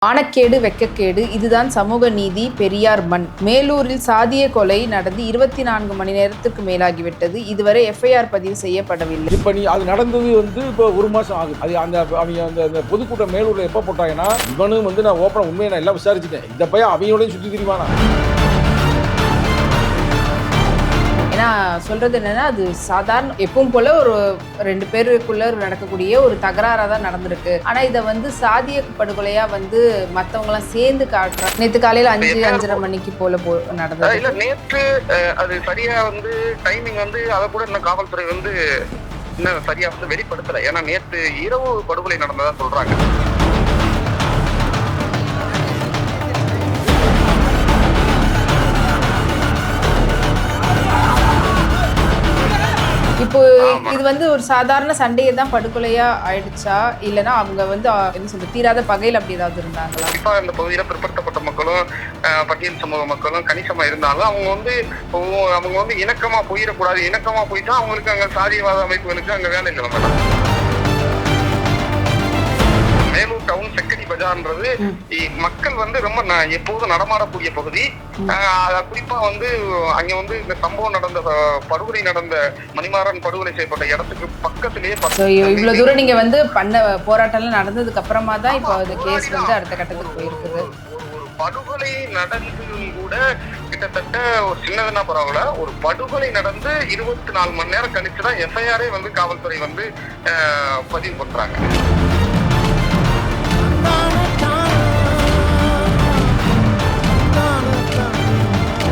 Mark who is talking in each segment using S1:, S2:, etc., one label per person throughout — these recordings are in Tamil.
S1: மானக்கேடு வெட்கக்கேடு, இதுதான் சமூக நீதி. பெரியார் மண். மேலூரில் சாதிய கொலை நடந்து 24 மணி நேரத்துக்கு மேலாகிவிட்டது. இதுவரை எஃப்ஐஆர் பதிவு செய்யப்படவில்லை.
S2: இப்ப அது நடந்தது இப்போ 1 மாசம் ஆகுது. அது அவங்க அந்த பொதுக்கூட்டம் மேலூர்ல எப்ப போட்டாங்கன்னா, இவனும் நான் ஓப்பனா உண்மையை நான் எல்லாம் விசாரிச்சுட்டேன். இந்த பையன் அவையோடய சுற்றி திரிவானா.
S1: ஏன்னா சொல்றது என்னன்னா, அது சாதாரண எப்பவும் போல ஒரு 2 பேருக்குள்ள நடக்கக்கூடிய ஒரு தகராறா தான் நடந்திருக்கு. ஆனா இதை சாதிய படுகொலையா மத்தவங்கலாம் சேர்ந்து காட்டுறாங்க. நேற்று காலையில 5:30 மணிக்கு போல நடந்தது.
S3: இல்ல நேற்று அது சரியா டைமிங் அதை கூட இன்னும் காவல்துறை இன்னும் சரியா வெளிப்படுத்தல. ஏன்னா நேற்று இரவு படுகொலை நடந்ததா சொல்றாங்க.
S1: இப்போ இது ஒரு சாதாரண சண்டையை தான் படுகொலையா ஆயிடுச்சா, இல்லைன்னா அவங்க என்ன சொல்ற தீராத பகையில் அப்படி ஏதாவது இருந்தாங்களா?
S3: கண்டிப்பா இந்த பகுதியில பிற்படுத்தப்பட்ட மக்களும் பட்டியல் சமூக மக்களும் கணிசமா இருந்தாலும் அவங்க இணக்கமா போயிடக்கூடாது. இணக்கமா போயிட்டா அவங்களுக்கு அங்க சாதியவாத அமைப்புகளுக்கு அங்க வேலை இல்லை. மேடம், மேலூர் டவுன் செக்கடி பஜார்ன்றது மக்கள் ரொம்ப எப்போதும் நடமாடக்கூடிய பகுதி. குறிப்பா அங்க இந்த சம்பவம் நடந்த படுகொலை நடந்த மணிமாறன் படுகொலை செய்யப்பட்ட இடத்துக்கு பக்கத்திலேயே
S1: இவ்வளவு தூரம் நீங்க பண்ண போராட்டம் நடந்ததுக்கு அப்புறமா தான் இப்போ அந்த கேஸ் அடுத்த கட்டத்துக்கு போயிருக்குது.
S3: ஒரு படுகொலை நடந்து கூட கிட்டத்தட்ட ஒரு சின்னதுன்னா பரவாயில்ல, ஒரு படுகொலை நடந்து 24 மணி நேரம் கழிச்சுதான் எஃப்ஐஆரே காவல்துறை பதிவு பண்றாங்க.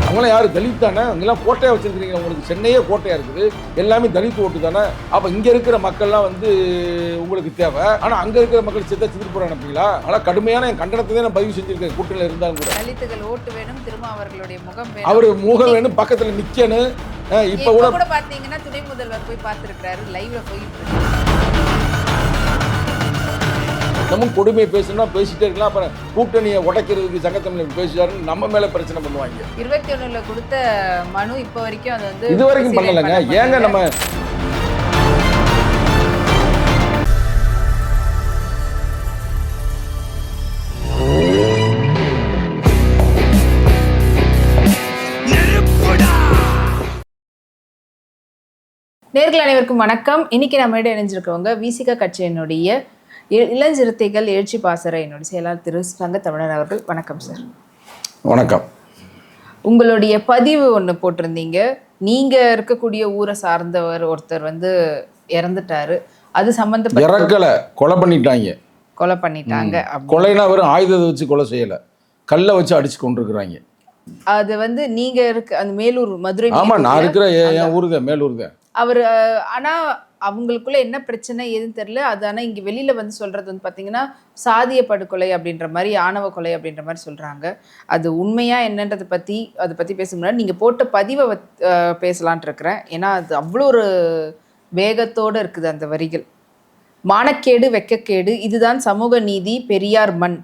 S2: அவங்களாம் யாரு தலித் தானே? அங்கெல்லாம் கோட்டையா வச்சிருக்கீங்க. உங்களுக்கு சென்னையே கோட்டையா இருக்குது, எல்லாமே தலித் ஓட்டு தானே. அப்ப இங்க இருக்கிற மக்கள்லாம் உங்களுக்கு தேவை. ஆனா அங்க இருக்கிற மக்கள் சித்த திருப்பூர் அனுப்புங்களா? ஆனா கடுமையான என் கண்டனத்தை நான் பதிவு செஞ்சிருக்கேன். கூட்டணியில் இருந்தாலும் கூட
S1: தலித்துகள் ஓட்டு வேணும், திரும்ப அவர்களுடைய முகம் வேணும்,
S2: அவரு முகம் வேணும், பக்கத்துல நிக்கணும். இப்ப கூட
S1: பாத்தீங்கன்னா துணை முதல்வர் போய் பார்த்திருக்காரு, லைவ்ல போயிட்டு
S2: நம்ம கொடுமையை பேசணும்னா பேசிட்டே இருக்கலாம். அப்புறம் கூட்டணியை உடைக்கிறதுக்கு சங்கத்தமிழ் பேசுறாருன்னு நம்ம மேல பிரச்சனை பண்ணுவாங்க.
S1: 21ல கொடுத்த மனு இப்போ வரைக்கும் அது
S2: இது வரைக்கும் பண்ணலைங்க. ஏங்க நம்ம
S1: நேயர்கள் அனைவருக்கும் வணக்கம். இன்னைக்கு நம்ம இணைஞ்சிருக்கவங்க விசிக கட்சியினுடைய இளஞ்சிறுத்தைகள் எழுச்சி பாசறை என்னுடைய செயலாளர் திரு சங்க தமிழன் அவர்கள். வணக்கம் சார்.
S2: வணக்கம்.
S1: உங்களுடைய பதிவு ஒன்று போட்டிருந்தீங்க. நீங்க இருக்கக்கூடிய ஊரை சார்ந்தவர் ஒருத்தர் இறந்துட்டாரு, அது சம்பந்தப்பட்ட
S2: இறக்கல, கொலை பண்ணிட்டாங்க. கொலைனா வெறும் ஆயுதத்தை வச்சு கொலை செய்யல, கல்லை வச்சு அடிச்சு கொண்டிருக்கிறாங்க.
S1: அது நீங்க அந்த மேலூர் மதுரை.
S2: ஆமா, நான் இருக்கிற என் ஊரு தான், மேலூர் தான்.
S1: அவர் ஆனா அவங்களுக்குள்ள என்ன பிரச்சனை ஏதுன்னு தெரியல. அது ஆனால் இங்கே வெளியில் சொல்கிறது பார்த்தீங்கன்னா சாதிய படுகொலை அப்படின்ற மாதிரி, ஆணவ கொலை அப்படின்ற மாதிரி சொல்கிறாங்க. அது உண்மையாக என்னன்றதை அதை பற்றி பேச முன்னாடி நீங்கள் போட்ட பதிவை பேசலான்ட்டு இருக்கிறேன். ஏன்னா அது அவ்வளோ ஒரு வேகத்தோடு இருக்குது அந்த வரிகள். மானக்கேடு வெட்கக்கேடு, இதுதான் சமூக நீதி. பெரியார் மண்.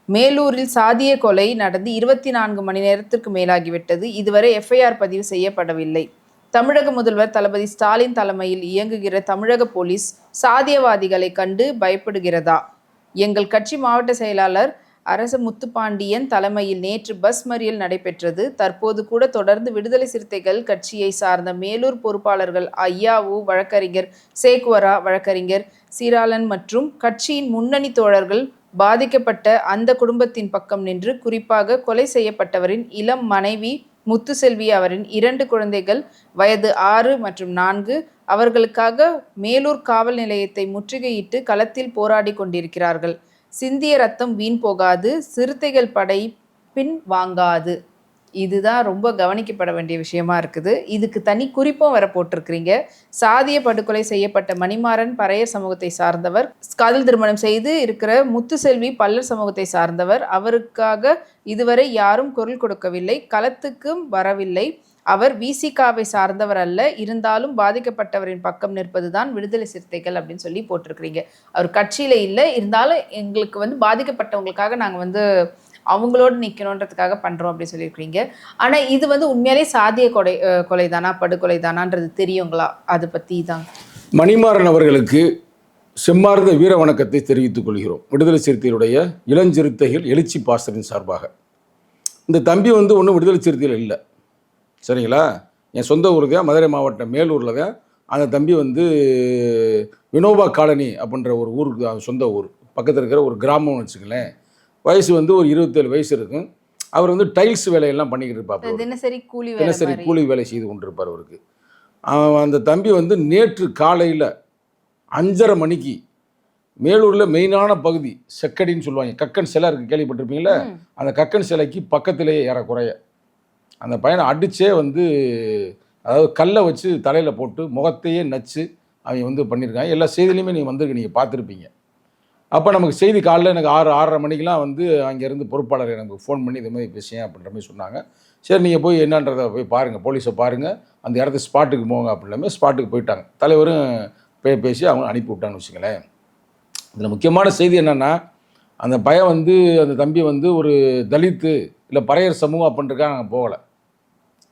S1: மேலூரில் சாதிய கொலை நடந்து 24 மணி நேரத்திற்கு மேலாகிவிட்டது. இதுவரை எஃப்ஐஆர் பதிவு செய்யப்படவில்லை. தமிழக முதல்வர் தளபதி ஸ்டாலின் தலைமையில் இயங்குகிற தமிழக போலீஸ் சாதியவாதிகளை கண்டு பயப்படுகிறதா? எங்கள் கட்சி மாவட்ட செயலாளர் அரச முத்துப்பாண்டியன் தலைமையில் நேற்று பஸ் மறியல் நடைபெற்றது. தற்போது கூட தொடர்ந்து விடுதலை சிறுத்தைகள் கட்சியை சார்ந்த மேலூர் பொறுப்பாளர்கள் ஐயாவு, வழக்கறிஞர் சேக்குவரா, வழக்கறிஞர் சீராளன் மற்றும் கட்சியின் முன்னணி தோழர்கள் பாதிக்கப்பட்ட அந்த குடும்பத்தின் பக்கம் நின்று, குறிப்பாக கொலை செய்யப்பட்டவரின் இளம் மனைவி முத்துசெல்வி, அவரின் 2 குழந்தைகள் வயது 6 மற்றும் 4, அவர்களுக்காக மேலூர் காவல் நிலையத்தை முற்றுகையிட்டு களத்தில் போராடி கொண்டிருக்கிறார்கள். சிந்திய ரத்தம் வீண் போகாது, சிறுத்தைகள் படை பின் வாங்காது. இதுதான் ரொம்ப கவனிக்கப்பட வேண்டிய விஷயமா இருக்குது. இதுக்கு தனி குறிப்பும் வர போட்டிருக்கிறீங்க. சாதிய படுகொலை செய்யப்பட்ட மணிமாறன் பறையர் சமூகத்தை சார்ந்தவர், காதல் திருமணம் செய்து இருக்கிற முத்துசெல்வி பல்லர் சமூகத்தை சார்ந்தவர். அவருக்காக இதுவரை யாரும் குரல் கொடுக்கவில்லை, களத்துக்கும் வரவில்லை. அவர் விசிகாவை சார்ந்தவர் அல்ல, இருந்தாலும் பாதிக்கப்பட்டவரின் பக்கம் நிற்பதுதான் விடுதலை சிறுத்தைகள் அப்படின்னு சொல்லி போட்டிருக்கிறீங்க. அவர் கட்சியில இல்லை, இருந்தாலும் எங்களுக்கு பாதிக்கப்பட்டவங்களுக்காக நாங்கள் அவங்களோடு நிற்கணுன்றதுக்காக பண்ணுறோம் அப்படின்னு சொல்லியிருக்கிறீங்க. ஆனால் இது உண்மையாலே சாதிய கொலை தானா, படுகொலை தானான்றது தெரியுங்களா? அதை பற்றி தான்.
S2: மணிமாறன் அவர்களுக்கு செம்மார்ந்த வீர வணக்கத்தை தெரிவித்துக் கொள்கிறோம். விடுதலை சிறுத்தைகளுடைய இளஞ்சிறுத்தைகள் எழுச்சி பாசரின் சார்பாக. இந்த தம்பி வந்து ஒன்றும் விடுதலை சிறுத்தைகள் இல்லை, சரிங்களா? என் சொந்த ஊர் தான், மதுரை மாவட்டம் மேலூரில் தான். அந்த தம்பி வந்து வினோபா காலனி அப்படின்ற ஒரு ஊருக்கு சொந்த ஊர் பக்கத்தில் இருக்கிற ஒரு கிராமம்னு வச்சுக்கலேன். வயசு வந்து ஒரு 27 வயசு இருக்கும். அவர் வந்து டைல்ஸ் வேலையெல்லாம் பண்ணிக்கிட்டு இருப்பார்.
S1: தினசரி
S2: கூலி வேலை செய்து கொண்டிருப்பார் அவருக்கு. அந்த தம்பி வந்து நேற்று காலையில் 5:30 மணிக்கு மேலூரில் மெயினான பகுதி செக்கடின்னு சொல்லுவாங்க, கக்கன் சிலை இருக்குது, கேள்விப்பட்டிருப்பீங்களே? அந்த கக்கன் சிலைக்கு பக்கத்திலேயே ஏறக்குறைய அந்த பையனை அடித்தே வந்து, அதாவது கல்லை வச்சு தலையில் போட்டு முகத்தையே நச்சு அவங்க வந்து பண்ணியிருக்காங்க. எல்லா செய்திலையுமே நீங்கள் வந்திருக்கு, நீங்கள் பார்த்துருப்பீங்க. அப்போ நமக்கு செய்தி காலையில் எனக்கு 6:30 மணிக்கெலாம் வந்து அங்கேருந்து பொறுப்பாளர் எனக்கு ஃபோன் பண்ணி இது மாதிரி விஷயம் அப்படின்ற மாதிரி சொன்னாங்க. சரி, நீங்கள் போய் என்னன்றதை போய் பாருங்கள், போலீஸை பாருங்கள், அந்த இடத்துக்கு ஸ்பாட்டுக்கு போங்க அப்படின்ற ஸ்பாட்டுக்கு போயிட்டாங்க. தலைவரும் பேசி அவங்க அனுப்பி விட்டான்னு வச்சுங்களேன். இதில் முக்கியமான செய்தி என்னென்னா, அந்த பையன் வந்து, அந்த தம்பி வந்து ஒரு தலித்து இல்லை பறையர் சமூகம் அப்படின்றக்காக நாங்கள் போகலை.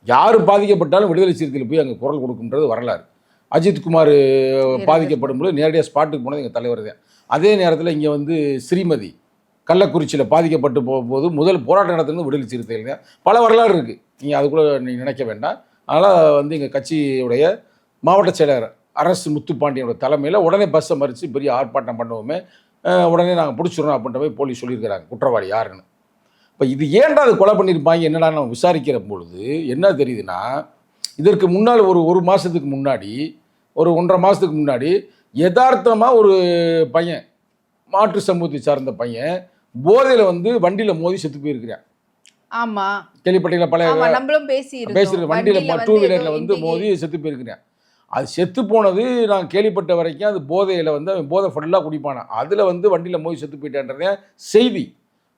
S2: யார் பாதிக்கப்பட்டாலும் விடுதலை சிறுத்தையில் போய் அங்கே குரல் கொடுக்குன்றது வரலாறு. அஜித்குமார் பாதிக்கப்படும் போது நேரடியாக ஸ்பாட்டுக்கு போனது எங்கள் தலைவர் தான். அதே நேரத்தில் இங்கே வந்து ஸ்ரீமதி கள்ளக்குறிச்சியில் பாதிக்கப்பட்டு போகும்போது முதல் போராட்டம் நடத்துறது விடுதலை சிறுத்தைகள் தான். பல வரலாறு இருக்குது, நீங்கள் அதுக்குள்ளே நீங்கள் நினைக்க வேண்டாம். அதனால் வந்து எங்கள் கட்சியுடைய மாவட்ட செயலர் அரசு முத்துப்பாண்டியனோட தலைமையில் உடனே பஸ்ஸை மறித்து பெரிய ஆர்ப்பாட்டம் பண்ணுவோமே, உடனே நாங்கள் பிடிச்சிடறோம் அப்படின்ற போய் போலீஸ் சொல்லியிருக்கிறாங்க குற்றவாளி யாருன்னு. இப்போ இது ஏன்டா அது கொலை பண்ணியிருப்பாங்க என்னடா நம்ம விசாரிக்கிற பொழுது என்ன தெரியுதுன்னா, இதற்கு முன்னால் ஒரு மாதத்துக்கு முன்னாடி, ஒரு 1.5 மாதத்துக்கு முன்னாடி யதார்த்தமாக ஒரு பையன், மாற்று சமூகத்தை சார்ந்த பையன், போதையில் வந்து வண்டியில் மோதி செத்து போயிருக்கிறான்.
S1: ஆமாம்,
S2: கேள்விப்பட்டீங்களா? பழைய நம்மளும் பேசியிருக்கோம். வண்டியில் 2 வீலரில் வந்து மோதி செத்து போயிருக்கிறேன். அது செத்து போனது நான் கேள்விப்பட்ட வரைக்கும் அது போதையில் வந்து அவன் போதை ஃபுல்லாக குடிப்பானான், அதில் வந்து வண்டியில் மோதி செத்து போயிட்டான்றதே செய்தி.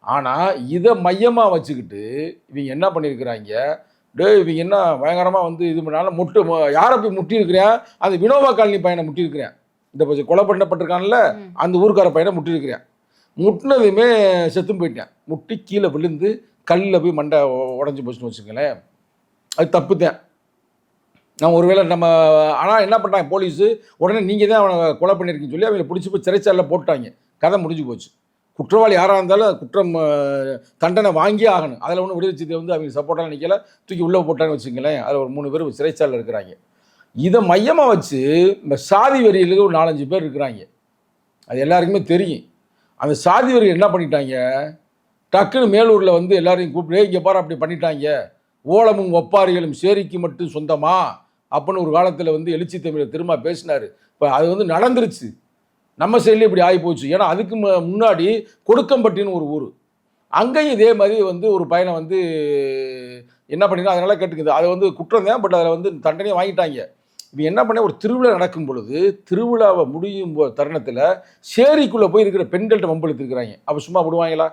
S2: ஆனால் இதை மையமாக வச்சுக்கிட்டு இவங்க என்ன பண்ணியிருக்கிறாங்க, இவங்க என்ன பயங்கரமாக வந்து இது பண்ணாலும் யாரை போய் முட்டியிருக்கிறேன், அந்த வினோபா காலனி பையனை முட்டியிருக்கிறேன். இந்த கொலை பண்ணப்பட்டிருக்கான்ல அந்த ஊருக்கார பையனை முட்டியிருக்கிறேன். முட்டினதுமே செத்தும் போயிட்டேன். முட்டி கீழே விழுந்து கல்லில் போய் மண்டை உடஞ்சி போச்சுன்னு வச்சுக்கங்களேன். அது தப்பு தான். நான் ஒருவேளை நம்ம, ஆனால் என்ன பண்ணுறாங்க போலீஸு, உடனே நீங்கள் தான் அவனை கொலை பண்ணியிருக்கீங்கன்னு சொல்லி அவங்களை பிடிச்சி போய் சிறைச்சாலையில் போட்டாங்க. கதை முடிஞ்சு போச்சு. குற்றவாளி யாராக இருந்தாலும் குற்றம் தண்டனை வாங்கியே ஆகணும். அதில் ஒன்றும் விடுதலை சிறுத்தை வந்து அவங்க சப்போர்ட்டாக நிற்கல, தூக்கி உள்ளே போட்டான்னு வச்சுங்களேன். அதில் ஒரு 3 பேர் சிறைச்சாலையில் இருக்கிறாங்க. இதை மையமாக வச்சு இந்த சாதி வெறியில் ஒரு 4-5 பேர் இருக்கிறாங்க. அது எல்லாருக்குமே தெரியும். அந்த சாதி வெறி என்ன பண்ணிட்டாங்க, டக்குன்னு மேலூரில் வந்து எல்லாரையும் கூப்பிட்டு இங்கே பாரு அப்படி பண்ணிட்டாங்க, ஓலமும் ஒப்பாரிகளும் சேரிக்கு மட்டும் சொந்தமா அப்படின்னு ஒரு காலத்தில் வந்து எழுச்சி தமிழர் திரும்ப பேசினார். இப்போ அது வந்து நடந்துருச்சு. நம்ம சைட்லேயே இப்படி ஆகி போச்சு. ஏன்னா அதுக்கு முன்னாடி கொடுக்கம்பட்டின்னு ஒரு ஊர், அங்கேயும் இதே மாதிரி வந்து ஒரு பையனை வந்து என்ன பண்ணினா அதனால கேட்டுக்குது. அது வந்து குற்றம் தான், பட் அதில் வந்து தண்டனையை வாங்கிட்டாங்க. இப்போ என்ன பண்ண, ஒரு திருவிழா நடக்கும் பொழுது திருவிழாவை முடியும் தருணத்தில் சேரிக்குள்ளே போய் இருக்கிற பெண்கள்கிட்ட வம்பெழுத்துருக்குறாங்க. அப்போ சும்மா விடுவாங்களா?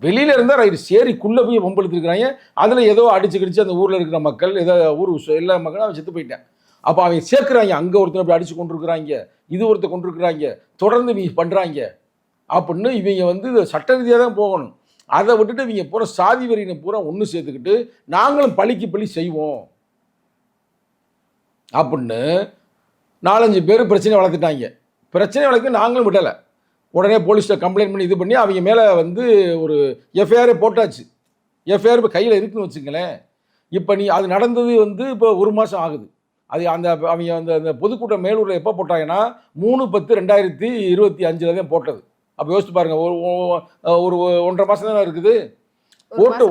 S2: வெளியில் இருந்தால் ரைட்டு, சேரிக்குள்ளே போய் வம்பெழுத்துருக்குறாங்க. அதில் ஏதோ அடிச்சு கிடிச்சு அந்த ஊரில் இருக்கிற மக்கள், ஏதோ ஊர் எல்லா மக்களும் அவன் செத்து போயிட்டேன். அப்போ அவங்க சேர்க்குறாங்க, அங்கே ஒருத்தர் அப்படி அடித்து கொண்டிருக்கிறாங்க, இது ஒருத்தர் கொண்டிருக்கிறாங்க, தொடர்ந்து இவங்க பண்ணுறாங்க அப்படின்னு. இவங்க வந்து சட்ட ரீதியாக தான் போகணும். அதை விட்டுட்டு இவங்க பூரா சாதி வரியினை பூரா ஒன்று சேர்த்துக்கிட்டு நாங்களும் பழிக்கு பழி செய்வோம் அப்படின்னு 4-5 பேர் பிரச்சனை வளர்த்துட்டாங்க. பிரச்சனை வளர்க்க நாங்களும் விடலை. உடனே போலீஸில் கம்ப்ளைண்ட் பண்ணி இது பண்ணி அவங்க மேலே வந்து ஒரு எஃப்ஐஆரே போட்டாச்சு. எஃப்ஐஆர் இப்போ கையில் இருக்குன்னு வச்சுங்களேன். இப்போ அது நடந்தது வந்து இப்போ 1 மாதம் ஆகுது. அது அவங்க அந்த பொதுக்கூட்டம் மேலூரில் எப்போ போட்டாங்கன்னா 3/10/2025 தான் போட்டது. அப்போ யோசிச்சு பாருங்கள், ஒரு 1.5 மாதம் தானே இருக்குது போட்டு.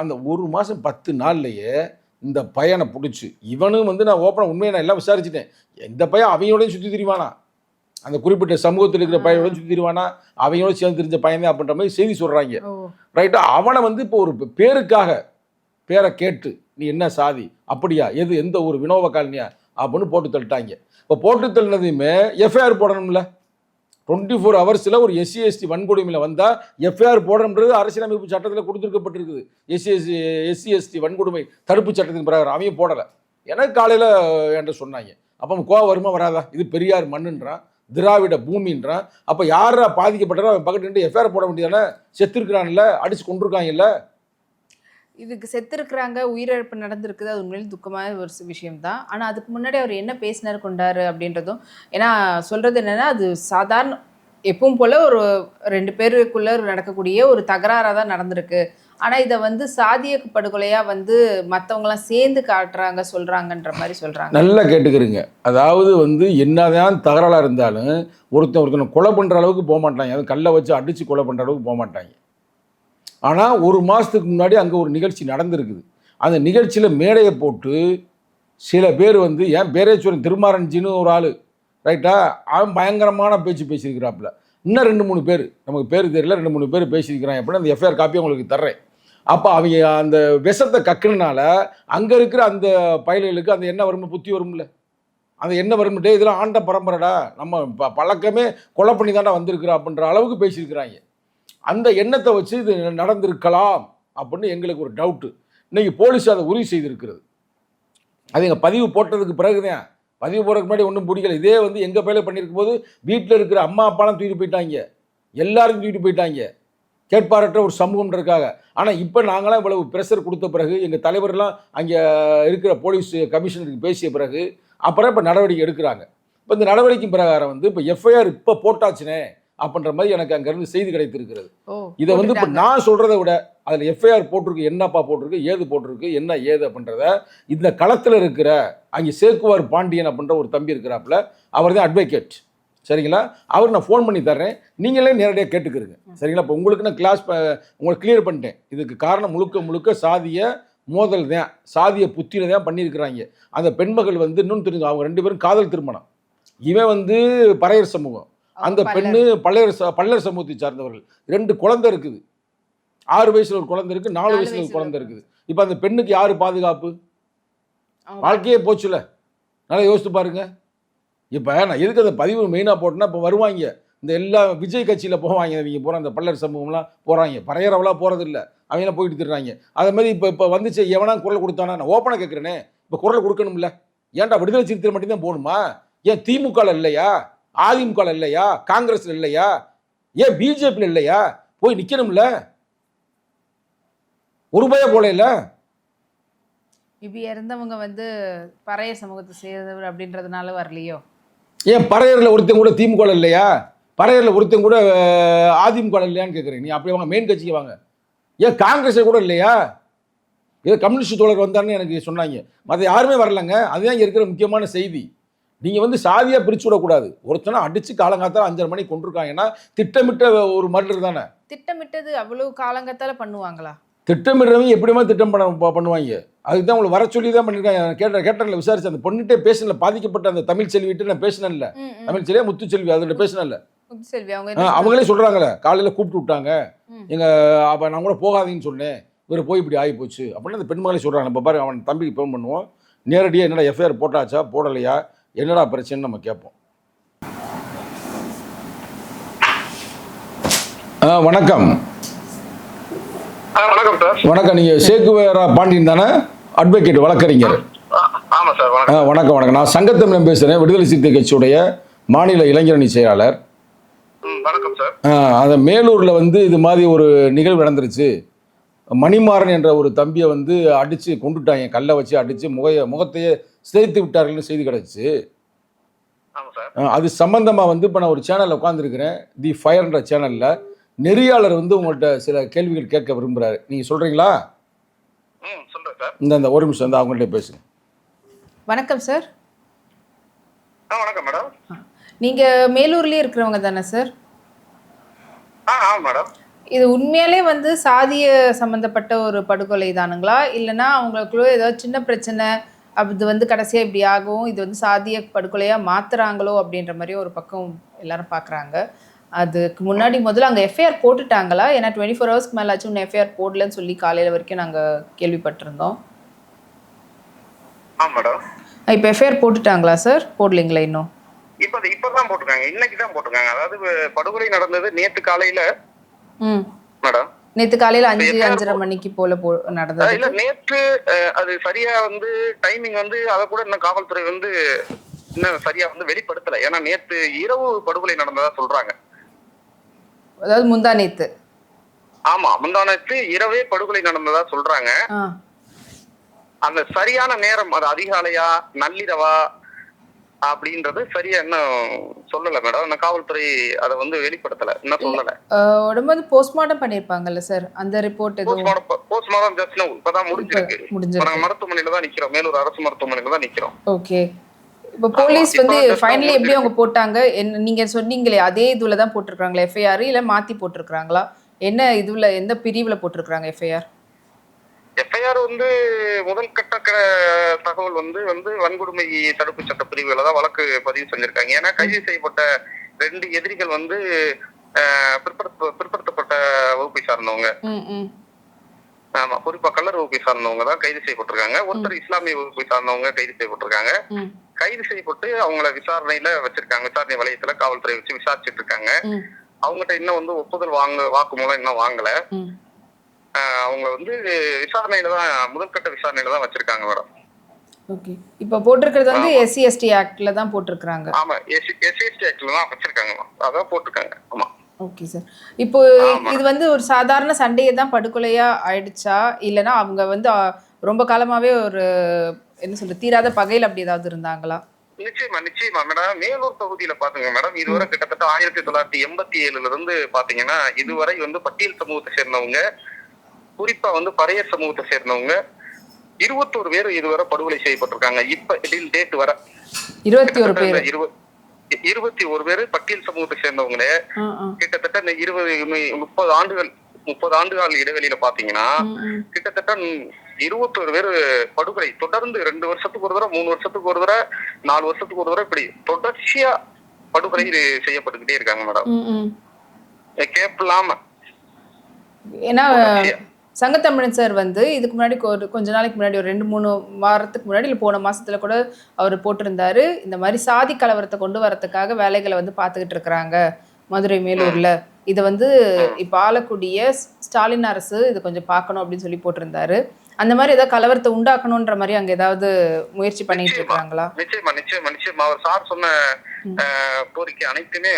S2: அந்த 1 மாதம் 10 நாள்லையே இந்த பையனை பிடிச்சி, இவனும் வந்து நான் ஓப்பனாக உண்மையை நான் எல்லாம் விசாரிச்சுட்டேன். எந்த பையன் அவங்களோடையும் சுற்றி திரிவானா, அந்த குறிப்பிட்ட சமூகத்தில் இருக்கிற பையனோட சுற்றி திரிவானா, அவங்களோட சேர்ந்து தெரிஞ்ச பையன் தான் அப்படின்ற மாதிரி செய்தி சொல்கிறாங்க. ரைட்டா? அவனை வந்து இப்போ ஒரு பேரை கேட்டு நீ என்ன சாதி, அப்படியா, எந்த ஒரு வினோப காலனியா அப்படின்னு போட்டு தள்ளிட்டாங்க. இப்போ போட்டு தள்ளினதையுமே எஃப்ஐஆர் போடணும்ல. 24 ஹவர்ஸில் ஒரு SC/ST வன்கொடுமையில் வந்தால் எஃப்ஐஆர் போடணுன்றது அரசியலமைப்பு சட்டத்தில் கொடுத்துருக்கப்பட்டிருக்குது. SC/ST வன்கொடுமை தடுப்பு சட்டத்தின் பிரகாரம் அவங்க போடலை. எனக்கு காலையில் என்கிட்ட சொன்னாங்க. அப்போ கோவம் வருமா வராதா? இது பெரியார் மண்ணுன்றான், திராவிட பூமின்றான். அப்போ யாரா பாதிக்கப்பட்டாரோ அவன் பக்கத்து எஃப்ஐஆர் போட வேண்டியதானே? செத்துருக்கிறான்ல, அடிச்சு கொண்டிருக்காங்கல்ல.
S1: இதுக்கு செத்துருக்குறாங்க, உயிரிழப்பு நடந்திருக்குது. அது உண்மையிலே துக்கமான ஒரு விஷயம் தான். ஆனா அதுக்கு முன்னாடி அவர் என்ன பேசினாரு, கொண்டாரு அப்படின்றதும் ஏன்னா சொல்றது என்னன்னா, அது சாதாரண எப்பவும் போல ஒரு 2 பேருக்குள்ள நடக்கக்கூடிய ஒரு தகராறா தான் நடந்திருக்கு. ஆனா இத வந்து சாதிய படுகொலையா வந்து மத்தவங்கலாம் சேர்ந்து காட்டுறாங்க, சொல்றாங்கன்ற மாரி சொல்றாங்க.
S2: நல்லா கேட்டுக்கிறீங்க. அதாவது வந்து என்னதான் தகராறா இருந்தாலும், ஒருத்தனை கொலை பண்ற அளவுக்கு போமாட்டாங்க. அதுவும் கல்ல வச்சு அடிச்சு கொலை பண்ற அளவுக்கு போமாட்டாங்க. ஆனா, 1 மாசத்துக்கு முன்னாடி அங்க ஒரு நிகழ்ச்சி நடந்திருக்குது. அந்த நிகழ்ச்சியில மேடைய போட்டு சில பேர் வந்து ஏன் பேரேஸ்வரன் திருமாரன்ஜின்னு ஒரு ஆளு, ரைட்டா? அவன் பயங்கரமான பேச்சு பேசியிருக்கிறாப்புல. இன்னும் 2, 3 பேர், நமக்கு பேர் தெரியல, 2, 3 பேர் பேசியிருக்கிறாங்க அப்படின்னு அந்த எஃப்ஐஆர் காப்பி உங்களுக்கு தர்றேன். அப்போ அவங்க அந்த விஷத்தை கக்குனனால அங்கே இருக்கிற அந்த பயல்களுக்கு அந்த என்ன வரும்னு புத்தி வரும்ல, அந்த என்ன வரும்ட்டே இதெல்லாம் ஆண்ட பரம்பரைடா, நம்ம பழக்கமே கொலை பண்ணி தாண்டா வந்திருக்கிறோம் அப்படின்ற அளவுக்கு பேசியிருக்கிறாங்க. அந்த எண்ணத்தை வச்சு இது நடந்திருக்கலாம் அப்படின்னு எங்களுக்கு ஒரு டவுட்டு. இன்னைக்கு போலீஸ் அதை உறுதி செய்திருக்கிறது. அது எங்கள் பதிவு போட்டதுக்கு பிறகுதான், பதிவு போடுறதுக்கு முன்னாடி ஒன்றும் பிடிக்கல. இதே வந்து எங்கள் பயில பண்ணியிருக்கும் போது வீட்டில் இருக்கிற அம்மா அப்பாலாம் தூக்கிட்டு போயிட்டாங்க, எல்லாரும் தூக்கிட்டு போயிட்டாங்க, கேட்பாரற்ற ஒரு சமூகம்ன்றதுக்காக. ஆனால் இப்போ நாங்களாம் இவ்வளவு ப்ரெஷர் கொடுத்த பிறகு, எங்கள் தலைவர்லாம் அங்கே இருக்கிற போலீஸ் கமிஷனருக்கு பேசிய பிறகு அப்புறம் இப்போ நடவடிக்கை எடுக்கிறாங்க. இப்போ இந்த நடவடிக்கை பிரகாரம் வந்து இப்போ எஃப்ஐஆர் இப்போ போட்டாச்சுனே அப்படின்ற மாதிரி எனக்கு அங்கேருந்து செய்தி கிடைத்திருக்கிறது. இதை வந்து இப்போ நான் சொல்கிறத விட அதில் எஃப்ஐஆர் போட்டிருக்கு, என்னப்பா போட்டிருக்கு, ஏது போட்டிருக்கு, என்ன ஏது அப்படின்றத இந்த களத்தில் இருக்கிற அங்கே சேக்குவார் பாண்டியன் அப்படின்ற ஒரு தம்பி இருக்கிறாப்புல, அவர் தான் அட்வொகேட், சரிங்களா? அவர் நான் ஃபோன் பண்ணி தர்றேன், நீங்களே நேரடியாக கேட்டுக்கிறீங்க, சரிங்களா? இப்போ உங்களுக்கு நான் கிளாஸ் உங்களுக்கு கிளியர் பண்ணிட்டேன். இதுக்கு காரணம் முழுக்க முழுக்க சாதிய மோதல் தான், சாதிய புத்தியில தான் பண்ணியிருக்கிறாங்க. அந்த பெண்மகள் வந்து இன்னும் தெரிஞ்சு அவங்க 2 பேரும் காதல் திருமணம். இவன் வந்து பறையர் சமூகம், அந்த பெண்ணு பல்லர் சமூகத்தை சார்ந்தவர்கள். 2 குழந்தை இருக்குது, 6 வயசுல ஒரு குழந்தை இருக்கு, 4 வயசுல ஒரு குழந்தை இருக்குது. இப்போ அந்த பெண்ணுக்கு யாரு பாதுகாப்பு? வாழ்க்கையே போச்சுல. நல்லா யோசித்து பாருங்க. இப்போ நான் எதுக்கு அந்த பதிவு மெயினாக போட்டேன்னா, இப்போ வருவாங்க இந்த எல்லா விஜய் கட்சியில் போவாங்க, இவங்க போகிற அந்த பல்லர் சமூகம்லாம் போகிறாங்க, பறையறவளாக போகிறது இல்லை, அவங்களாம் போயிட்டு திடுறாங்க. அதே மாதிரி இப்போ வந்துச்சு, எவனா குரல் கொடுத்தானா? நான் ஓப்பனாக கேட்குறேனே, இப்போ குரல் கொடுக்கணும்ல. ஏன்டா விடுதலை சிறுத்தை மட்டும்தான் போகணுமா? ஏன் திமுகவில் இல்லையா, அதிமுகவில் இல்லையா, காங்கிரஸில் இல்லையா, ஏன் பிஜேபியில் இல்லையா? போய் நிற்கணும்ல. ஒரு ரூபாயா போல இல்லை.
S1: இப்படி இறந்தவங்க வந்து பறைய சமூகத்தை சேர்ந்தவர் அப்படின்றதுனால வரலையோ?
S2: ஏன் பறையரில் ஒருத்தன் கூட திமுக இல்லையா, பறையரில் ஒருத்தன் கூட அதிமுக இல்லையான்னு கேட்குறேன். நீ அப்படி வாங்க, மெயின் கட்சிக்கு வாங்க. ஏன் காங்கிரஸை கூட இல்லையா? ஏதோ கம்யூனிஸ்ட் தோழர் வந்தாருன்னு எனக்கு சொன்னாங்க, மற்ற யாருமே வரலங்க. அதுதான் இங்கே இருக்கிற முக்கியமான செய்தி. நீங்கள் வந்து சாதியாக பிரித்து விடக்கூடாது. ஒருத்தனை அடித்து காலங்காத்தால் 5:30 மணிக்கு கொண்டிருக்காங்கன்னா திட்டமிட்ட ஒரு மர்டர் தானே.
S1: திட்டமிட்டது அவ்வளவு காலங்காத்தால பண்ணுவாங்களா?
S2: திட்டமிடுறவங்க எப்படிமா திட்டம் பண்ணுவாங்க. அதுக்கு தான் உங்களை வர சொல்லி தான் பண்ணியிருக்காங்க. கேட்டரில் விசாரிச்சு அந்த பொண்ணுகிட்டே பேசல, பாதிக்கப்பட்ட அந்த தமிழ் செல்விட்டு நான் பேசினேன்ல, தமிழ் செல்வியா முத்துச்செல்வி, அதில் பேசினேன்ல, அவங்களே சொல்கிறாங்களே காலையில் கூப்பிட்டு விட்டாங்க, அப்போ நான் கூட போகாதீங்கன்னு சொன்னேன், இவர் போய் இப்படி ஆகி போச்சு அப்படின்னு அந்த பெண்மகளே சொல்கிறாங்க. இப்போ பாருங்க, அவன் தம்பிக்கு ஃபோன் பண்ணுவோம், நேரடியாக என்னடா எஃப்ஐஆர் போட்டாச்சா போடலையா, என்னடா பிரச்சனைன்னு நம்ம கேட்போம். வணக்கம்.
S3: வணக்கம் சார்.
S2: வணக்கம். நீங்கள் சேக்குவேரா பாண்டியன் தானே, அட்வொகேட், வழக்கறிஞர்?
S3: ஆமாம் சார்.
S2: வணக்கம். வணக்கம். நான் சங்கத்தமிழன் பேசுகிறேன், விடுதலை சிறுத்தை கட்சியுடைய மாநில இளைஞரணி செயலாளர்.
S3: வணக்கம் சார்.
S2: அந்த மேலூரில் வந்து இது மாதிரி ஒரு நிகழ்வு நடந்துருச்சு. மணிமாறன் என்ற ஒரு தம்பியை வந்து அடித்து கொண்டுட்டாங்க, கல்லை வச்சு அடித்து முகத்தையே சிதைத்து விட்டார்கள்னு செய்தி கிடச்சிச்சு. அது சம்பந்தமாக வந்து இப்போ நான் ஒரு சேனலில் உட்காந்துருக்கிறேன், தி ஃபயர்ன்ற சேனலில். நெறியாளர் வந்து உங்கள்கிட்ட சில கேள்விகள் கேட்க விரும்புகிறாரு, நீங்கள் சொல்கிறீங்களா? இந்த ஒரு நிமிஷம் வந்து அவங்கள்ட்ட பேசுங்க.
S1: வணக்கம் சார்.
S3: வணக்கம் மேடம்.
S1: நீங்கள் மேலூர்லேயே இருக்கிறவங்க தானே சார்?
S3: மேடம்.
S1: இது உண்மையாலே வந்து சாதிய சம்மந்தப்பட்ட ஒரு படுகொலை தானுங்களா, இல்லைன்னா அவங்களுக்குள்ள ஏதாவது சின்ன பிரச்சனை அது வந்து கடைசியாக இப்படி ஆகும், இது வந்து சாதிய படுகொலையாக மாற்றுறாங்களோ அப்படின்ற மாதிரி ஒரு பக்கம் எல்லாரும் பார்க்குறாங்க. அதுக்கு முன்னாடி முதல்ல அங்கே எஃப்ஐஆர் போட்டுட்டாங்களா? ஏன்னா 24 ஹவர்ஸ்க்கு மேலே ஆச்சு இன்னும் எஃப்ஐஆர் போடலன்னு சொல்லி காலையில் வரைக்கும் நாங்கள் கேள்விப்பட்டிருந்தோம். இப்போ எஃப்ஐஆர் போட்டுட்டாங்களா சார்? போடலைங்களா இன்னும்?
S3: இப்பதான் போட்டிருக்காங்க, இன்னைக்கு தான் போட்டிருக்காங்க. அதாவது படுகொலை நடந்தது நேற்று காலையில மேடம்.
S1: நேற்று காலையில 5:30 மணிக்கு போல நடந்தது.
S3: இல்ல நேற்று அது சரியா வந்து டைமிங் வந்து அதை கூட இன்னும் காவல்துறை வந்து இன்னும் சரியா வந்து வெளிப்படுத்தல. ஏன்னா நேற்று இரவு படுகொலை நடந்ததா சொல்றாங்க.
S1: அதாவது முந்தா நேத்து.
S3: ஆமா, முந்தானத்து இரவே படுகொலை நடந்ததா சொல்றாங்க. அந்த சரியான நேரம் அது அதிகாலையா நள்ளிரவா அப்படின்றது சரியா இன்னும் சொல்லல மேடம். இந்த காவல்துறை அதை வந்து வெளிப்படுத்தல, இன்னும் சொல்லல.
S1: உடம்பு வந்து போஸ்ட்மார்ட்டம் பண்ணிருப்பாங்கல்ல சார், அந்த ரிப்போர்ட் எதுவும்?
S3: போஸ்ட்மார்ட்டம் ஜஸ்ட் இப்பதான் முடிஞ்சிருக்கு. நாங்க மருத்துவமனையில தான் நிக்கிறோம், மேலூர் அரசு மருத்துவமனையில தான் நிக்கிறோம்.
S1: ஓகே. இப்போ போலீஸ் வந்து ஃபைனலி எப்படி அவங்க போட்டாங்க? நீங்க சொன்னீங்களே அதே இதுல தான் போட்டிருக்காங்களா எஃப்ஐஆர், இல்ல மாத்தி போட்டிருக்காங்களா? என்ன இதுல எந்த பிரிவுல போட்டிருக்காங்க எஃப்ஐஆர்?
S3: எஃப்ஐஆர் வந்து முதல் கட்ட தகவல் வந்து வன்கொடுமை தடுப்பு சட்ட பிரிவுல தான் வழக்கு பதிவு செஞ்சிருக்காங்க. ஏன்னா கைது செய்யப்பட்ட 2 எதிரிகள் வந்து பிற்படுத்தப்பட்ட வகுப்பை சார்ந்தவங்க. ஆமா, குறிப்பா கல்லர் வகுப்பை சார்ந்தவங்க தான் கைது செய்யப்பட்டிருக்காங்க. ஒருத்தர் இஸ்லாமிய வகுப்பை சார்ந்தவங்க கைது செய்யப்பட்டிருக்காங்க. கைது செய்யப்பட்டு அவங்கள விசாரணையில வச்சிருக்காங்க. விசாரணை வலயத்துல காவல்துறை வச்சு விசாரிச்சுட்டு இருக்காங்க. அவங்ககிட்ட இன்னும் வந்து ஒப்புதல் வாக்குமூலம் இன்னும் வாங்கல. அவங்க வந்து விசாரணையில தான், முதல் கட்ட விசாரணையில தான் வச்சிருக்காங்க மேடம்.
S1: ஓகே. இப்போ போட்டிருக்கிறது வந்து SC/ST ஆக்ட்ல தான் போட்டிருக்காங்க.
S3: ஆமா, SC/ST ஆக்ட்ல தான் வச்சிருக்காங்க. அதான் போட்டிருக்காங்க. ஆமா.
S1: Okay sir. இப்போ இது வந்து ஒரு சாதாரண சண்டையை தான் படுகொலையா ஆயிடுச்சா, இல்லைன்னா அவங்க வந்து ரொம்ப காலமாவே ஒரு என்ன சொல்றது தீராத பகையில் அப்படி ஏதாவது இருந்தாங்களா?
S3: நிச்சயமா மேடம். மேலூர் பகுதியில பாத்துங்க மேடம், இதுவரை கிட்டத்தட்ட 1987ல இருந்து பாத்தீங்கன்னா இதுவரை வந்து பட்டியல் சமூகத்தை சேர்ந்தவங்க, குறிப்பா வந்து பறையர் சமூகத்தை சேர்ந்தவங்க 21 பேர் இதுவரை படுகொலை செய்யப்பட்டிருக்காங்க. இப்ப டேட் வர
S1: 21 பேர்
S3: 21 பேர் பட்டியல் சமூகத்தை சேர்ந்தவங்களே. கிட்டத்தட்ட இந்த 30 ஆண்டுகள் இடைவெளியில பாத்தீங்கன்னா கிட்டத்தட்ட 21 பேர் படுகொலை தொடர்ந்து 2 வருஷத்துக்கு ஒரு தடவை, 3 வருஷத்துக்கு ஒரு தடவை, 4 வருஷத்துக்கு ஒரு தடவை இப்படி தொடர்ச்சியா படுகொலை செய்யப்பட்டுக்கிட்டே இருக்காங்க மேடம், கேப் இல்லாம.
S1: ஏன்னா சங்கத்தமிழன் சார் வந்து இதுக்கு முன்னாடி கொஞ்ச நாளைக்கு முன்னாடி ஒரு 2-3 வாரத்துக்கு முன்னாடி இல்லை போன மாசத்துல கூட அவர் போட்டிருந்தாரு, இந்த மாதிரி சாதி கலவரத்தை கொண்டு வரதுக்காக வேலைகளை வந்து பார்த்துக்கிட்டு இருக்கிறாங்க மதுரை மேலூர்ல, இதை வந்து இப்ப ஆளக்கூடிய ஸ்டாலின் அரசு இது கொஞ்சம் பார்க்கணும் அப்படின்னு சொல்லி போட்டிருந்தாரு. அந்த மாதிரி ஏதாவது கலவரத்தை உண்டாக்கணும்ன்ற மாதிரி அங்க ஏதாவது முயற்சி பண்ணிட்டு இருக்காங்களா?
S3: நிச்சயமா அவர் சார் சொன்ன கோரிக்கை அனைத்துமே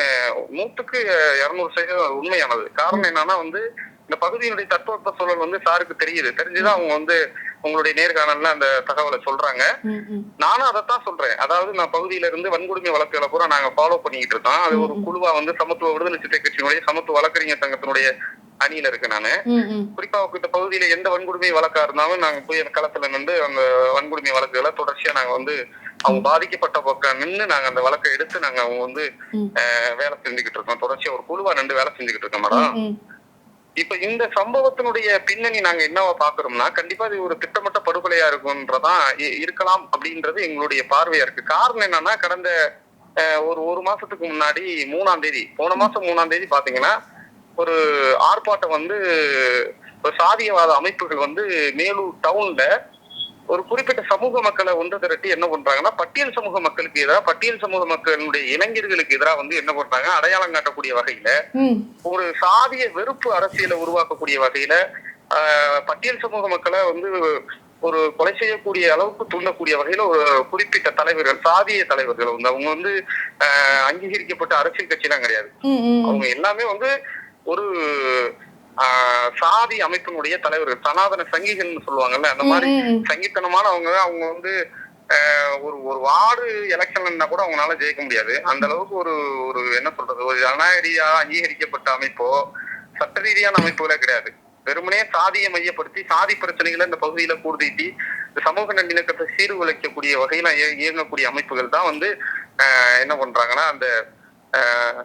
S3: 100% உண்மையானது. காரணம் என்னன்னா வந்து இந்த பகுதியினுடைய தட்பவெப்ப சூழல் வந்து சாருக்கு தெரிஞ்சுதான் அவங்க வந்து உங்களுடைய நேர்காணல்ல அந்த தகவலை சொல்றாங்க. நானும் அதைத்தான் சொல்றேன். அதாவது நான் பகுதியில இருந்து வன்கொடுமை வழக்குகளை பூரா நாங்க ஃபாலோ பண்ணிக்கிட்டு இருக்கோம். அது ஒரு குழுவா வந்து சமத்துவ விடுதலை சிறுத்தை கட்சியினுடைய சமத்துவ வழக்கறிஞர் சங்கத்தினுடைய அணியில இருக்கு நானு. குறிப்பா இந்த பகுதியில எந்த வன்கொடுமை வழக்கா இருந்தாலும் நாங்க போய் களத்துல நின்று அந்த வன்கொடுமை வழக்குகளை தொடர்ச்சியா நாங்க வந்து அவங்க பாதிக்கப்பட்ட பக்கம் நின்று நாங்க அந்த வழக்கை எடுத்து நாங்க அவங்க வந்து வேலை செஞ்சுக்கிட்டு இருக்கோம். தொடர்ச்சியா ஒரு குழுவா நின்று வேலை செஞ்சுக்கிட்டு இருக்கோம் மேடம். இப்ப இந்த சம்பவத்தினுடைய பின்னணி நாங்க என்னவா பாக்குறோம்னா, கண்டிப்பா இது ஒரு திட்டமிட்ட படுகொலையா இருக்கும்ன்றதான் இருக்கலாம் அப்படின்றது எங்களுடைய பார்வையா இருக்கு. காரணம் என்னன்னா, கடந்த ஒரு மாசத்துக்கு முன்னாடி 3ஆம் தேதி, போன மாசம் 3ஆம் தேதி பாத்தீங்கன்னா ஒரு ஆர்ப்பாட்டம் வந்து ஒரு சாதியவாத அமைப்புகள் வந்து மேலூர் டவுன்ல ஒரு குறிப்பிட்ட சமூக மக்களை ஒன்று திரட்டி என்ன பண்றாங்கன்னா, பட்டியல் சமூக மக்களுக்கு எதிராக, பட்டியல் சமூக மக்களுடைய இளைஞர்களுக்கு எதிராக வந்து என்ன பண்றாங்க, அடையாளம் காட்டக்கூடிய வகையில ஒரு சாதிய வெறுப்பு அரசியலை உருவாக்கக்கூடிய வகையில பட்டியல் சமூக மக்களை வந்து ஒரு கொலை செய்யக்கூடிய அளவுக்கு தூண்டக்கூடிய வகையில ஒரு குறிப்பிட்ட தலைவர்கள், சாதிய தலைவர்கள் வந்து அவங்க வந்து அங்கீகரிக்கப்பட்ட அரசியல் கட்சியெல்லாம் கிடையாது. அவங்க எல்லாமே வந்து ஒரு சாதி அமைப்பினுடைய தலைவர்கள், சனாதன சங்கிகள்னு சொல்லுவாங்கல்ல, அந்த மாதிரி சங்கித்தனமான அவங்க வந்து ஒரு வார்டு எலெக்ஷன்ல கூட அவங்களால ஜெயிக்க முடியாது. அந்த அளவுக்கு ஒரு என்ன சொல்றது, ஒரு ஜனநாயகரீதியா அங்கீகரிக்கப்பட்ட அமைப்போ சட்ட ரீதியான அமைப்புகளே கிடையாது. வெறுமனே சாதியை மையப்படுத்தி சாதி பிரச்சனைகளை இந்த பகுதியில கூர்தீட்டி இந்த சமூக நல்லிணக்கத்தை சீர்குலைக்கக்கூடிய வகையில இயங்கக்கூடிய அமைப்புகள் தான் வந்து என்ன பண்றாங்கன்னா, அந்த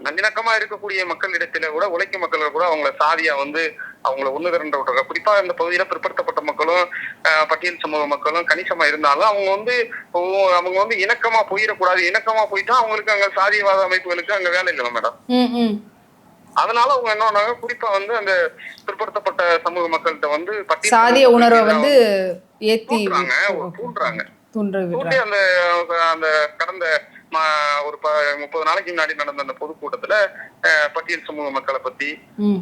S3: நல்லிணக்கமா இருக்கக்கூடிய மக்களிடத்துல கூட, உழைக்கும் மக்கள் கூட அவங்கள சாதியா வந்து அவங்களை ஒண்ணு திரண்ட விட்டுருக்க. குறிப்பா இந்த பகுதியில பிற்படுத்தப்பட்ட மக்களும் பட்டியல் சமூக மக்களும் கணிசமா இருந்தாலும் அவங்க வந்து இணக்கமா போயிடக்கூடாது. இணக்கமா போயிட்டா அவங்களுக்கு அங்க சாதியவாத அமைப்புகளுக்கு அங்க வேலை இல்லை மேடம். அதனால அவங்க என்ன பண்ணாங்க, குறிப்பா வந்து அந்த பிற்படுத்தப்பட்ட சமூக மக்கள்கிட்ட வந்து
S1: சாதிய உணர்வை வந்து
S3: தூண்டி அந்த கடந்த ஒரு 30 நாளைக்கு முன்னாடி நடந்த அந்த பொதுக்கூட்டத்துல பட்டியல் சமூக மக்களை பத்தி,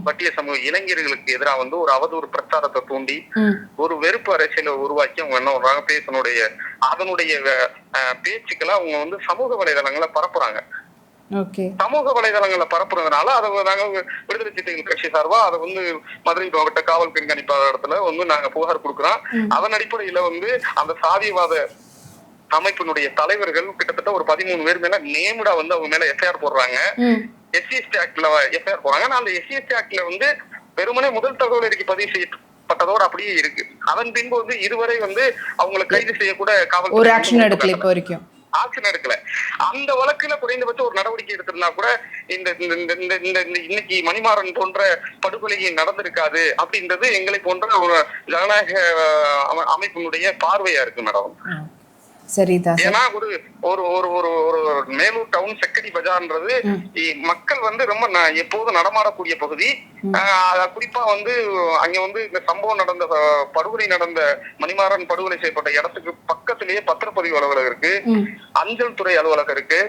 S3: பட்டியல் சமூக இளைஞர்களுக்கு எதிராக வந்து ஒரு அவதூறு பிரச்சாரத்தை தூண்டி ஒரு வெறுப்பு அரசியலை உருவாக்கி அவங்க என்ன பண்றாங்க, அதனுடைய பேச்சுக்களை அவங்க வந்து சமூக வலைதளங்களை பரப்புறாங்க.
S1: ஓகே.
S3: சமூக வலைதளங்கள்ல பரப்புறதுனால அதை நாங்க விடுதலை சிறுத்தைகள் கட்சி சார்பா அதை வந்து மதுரை மாவட்ட காவல் கண்காணிப்பாளர் இடத்துல வந்து நாங்க புகார் கொடுக்குறோம். அதன் அடிப்படையில வந்து அந்த சாதியவாத அமைப்பினுடைய தலைவர்கள் கிட்டத்தட்ட ஒரு 13 பேர் மேல நேமுடா வந்து அவங்க மேல எஃப்ஐஆர் போடுறாங்க. SC ஆக்ட்ல எஃப்ஐஆர் போடுறாங்க. ஆனா அந்த SC ஆக்ட்ல வந்து வெறுமனே முதல் தகவல் அறிக்கை பதிவு செய்யப்பட்டதோடு அப்படியே இருக்கு. அதன் பின்பு வந்து இதுவரை வந்து அவங்களை கைது செய்யக்கூட காவல்
S1: ஒரு ஆக்ஷன் எடுக்கல இப்போ வரைக்கும்.
S3: ஆக்ஷன் எடுக்கல. அந்த வழக்குல குறைந்தபட்சம் ஒரு நடவடிக்கை எடுத்திருந்தா கூட இந்த இன்னைக்கு மணிமாறன் போன்ற படுகொலை நடந்திருக்காது அப்படின்றது எங்களை போன்ற ஒரு ஜனநாயக அமைப்பினுடைய பார்வையா இருக்கு மேடம்.
S1: சரிதான்.
S3: ஏன்னா ஒரு ஒரு ஒரு ஒரு ஒரு மேலூர் டவுன் செக்கடி பஜார்ன்றது மக்கள் வந்து ரொம்ப எப்போதும் நடமாடக்கூடிய பகுதி. குறிப்பா வந்து அங்க வந்து இந்த சம்பவம் நடந்த படுகொலை நடந்த மணிமாறன் படுகொலை செய்யப்பட்ட இடத்துக்கு பக்கத்திலேயே பத்திரப்பதிவு அலுவலகம் இருக்கு, அஞ்சல் துறை அலுவலகம் இருக்கு.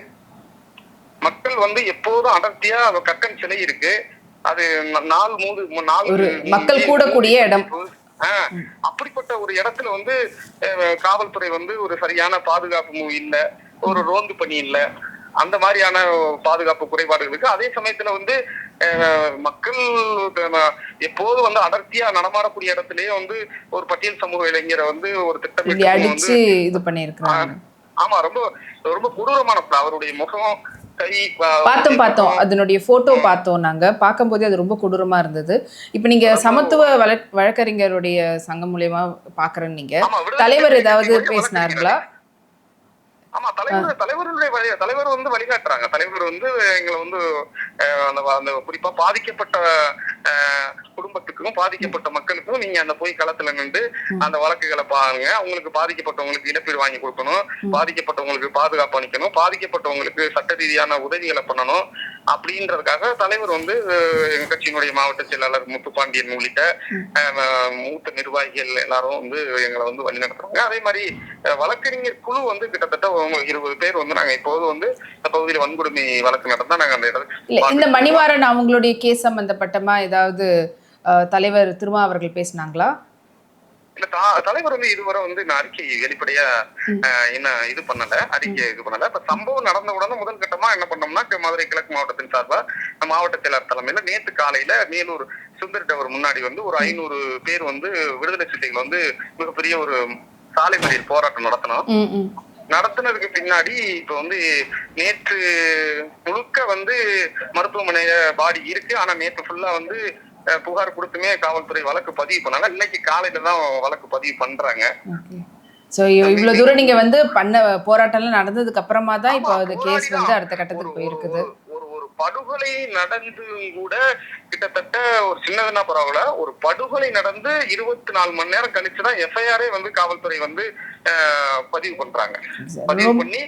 S3: மக்கள் வந்து எப்போதும் அடர்த்தியா கக்கன் சிலை இருக்கு. அது
S1: மக்கள் கூடக்கூடிய இடம்.
S3: அப்படிப்பட்ட ஒரு இடத்துல வந்து காவல்துறை வந்து ஒரு சரியான பாதுகாப்பு இல்ல, ஒரு ரோந்து பணி இல்ல, அந்த மாதிரியான பாதுகாப்பு குறைபாடுகள் இருக்கு. அதே சமயத்துல வந்து மக்கள் எப்போது வந்து அடர்த்தியா நடமாடக்கூடிய இடத்துலயே வந்து ஒரு பட்டியல் சமூக இளைஞரை வந்து ஒரு திட்டமிட்டு
S1: இது பண்ணிருக்காங்க.
S3: ஆமா, ரொம்ப ரொம்ப கொடூரமான அவருடைய முகம்
S1: பார்த்தோம் அதனுடைய போட்டோ பார்த்தோம். நாங்க பார்க்கும்போது அது ரொம்ப கொடூரமா இருந்தது. இப்ப நீங்க சமத்துவ வழக்கறிஞருடைய சங்கம் மூலியமா பாக்குறேன்னு நீங்க தலைவர் ஏதாவது பேசினார்களா?
S3: ஆமா, தலைவர் வந்து வழிகாட்டுறாங்க. தலைவர் வந்து எங்களை வந்து அந்த குறிப்பா பாதிக்கப்பட்ட குடும்பத்துக்கும் பாதிக்கப்பட்ட மக்களுக்கும் நீங்க அந்த போய் களத்துல நின்று அந்த வழக்குகளை பாருங்க, அவங்களுக்கு பாதிக்கப்பட்டவங்களுக்கு இழப்பீடு வாங்கி கொடுக்கணும், பாதிக்கப்பட்டவங்களுக்கு பாதுகாப்பு அளிக்கணும், பாதிக்கப்பட்டவங்களுக்கு சட்ட ரீதியான உதவிகளை பண்ணணும் அப்படின்றதுக்காக தலைவர் வந்து எங்க கட்சியினுடைய மாவட்ட செயலாளர் முத்துப்பாண்டியன் உள்ளிட்ட மூத்த நிர்வாகிகள் எல்லாரும் வந்து எங்களை வந்து வழி நடத்துறாங்க. அதே மாதிரி வழக்கறிஞர் குழு வந்து கிட்டத்தட்ட 20 பேர் வந்து நாங்க இப்போது வந்து இந்த பகுதியில வன்கொடுமை வழக்கு நடந்தா நாங்க அந்த இடத்துல
S1: இந்த மணிமாறன் அவங்களுடைய கேஸ் சம்பந்தப்பட்டமா ஏதாவது தலைவர் திருமா அவர்கள் பேசினாங்களா?
S3: இல்ல, தலைவர் வந்து இதுவரை வந்து இந்த அறிக்கை வெளிப்படையா என்ன இது பண்ணல, அறிக்கை இது பண்ணல. இப்ப சம்பவம் நடந்த உடனே முதல் கட்டமா என்ன பண்ணோம்னா மதுரை கிழக்கு மாவட்டத்தின் சார்பா மாவட்ட செயலர் தலைமையில நேற்று காலையில மேலூர் சுந்தர் டவர் முன்னாடி வந்து ஒரு 500 பேர் வந்து விடுதலை சிறுத்தைகள் வந்து மிகப்பெரிய ஒரு சாலை மறியல் போராட்டம் நடத்தினதுக்கு பின்னாடி இப்ப வந்து நேற்று முழுக்க வந்து மருத்துவமனையில பாடி இருக்கு. ஆனா நேற்று ஃபுல்லா வந்து புகார் கொடுத்துமே காவல்துறை வழக்கு பதிவு பண்ணாங்க. இன்னைக்கு காலையில தான் வழக்கு பதிவு பண்றாங்க.
S1: சோ இவ்வளவு தூரம் நீங்க வந்து பண்ண போராட்டம் நடந்ததுக்கு அப்புறமா தான் இப்போ அந்த கேஸ் வந்து அடுத்த கட்டத்துக்கு போயிருக்குது.
S3: ஒரு படுகொலை நடந்து கூட கிட்டத்தட்ட ஒரு சின்னதுன்னா பரவாயில்ல, ஒரு படுகொலை நடந்து 24 மணி நேரம் கழிச்சுதான் எஃப்ஐஆரே வந்து காவல்துறை வந்து பதிவு பண்றாங்க. பதிவு பண்ணி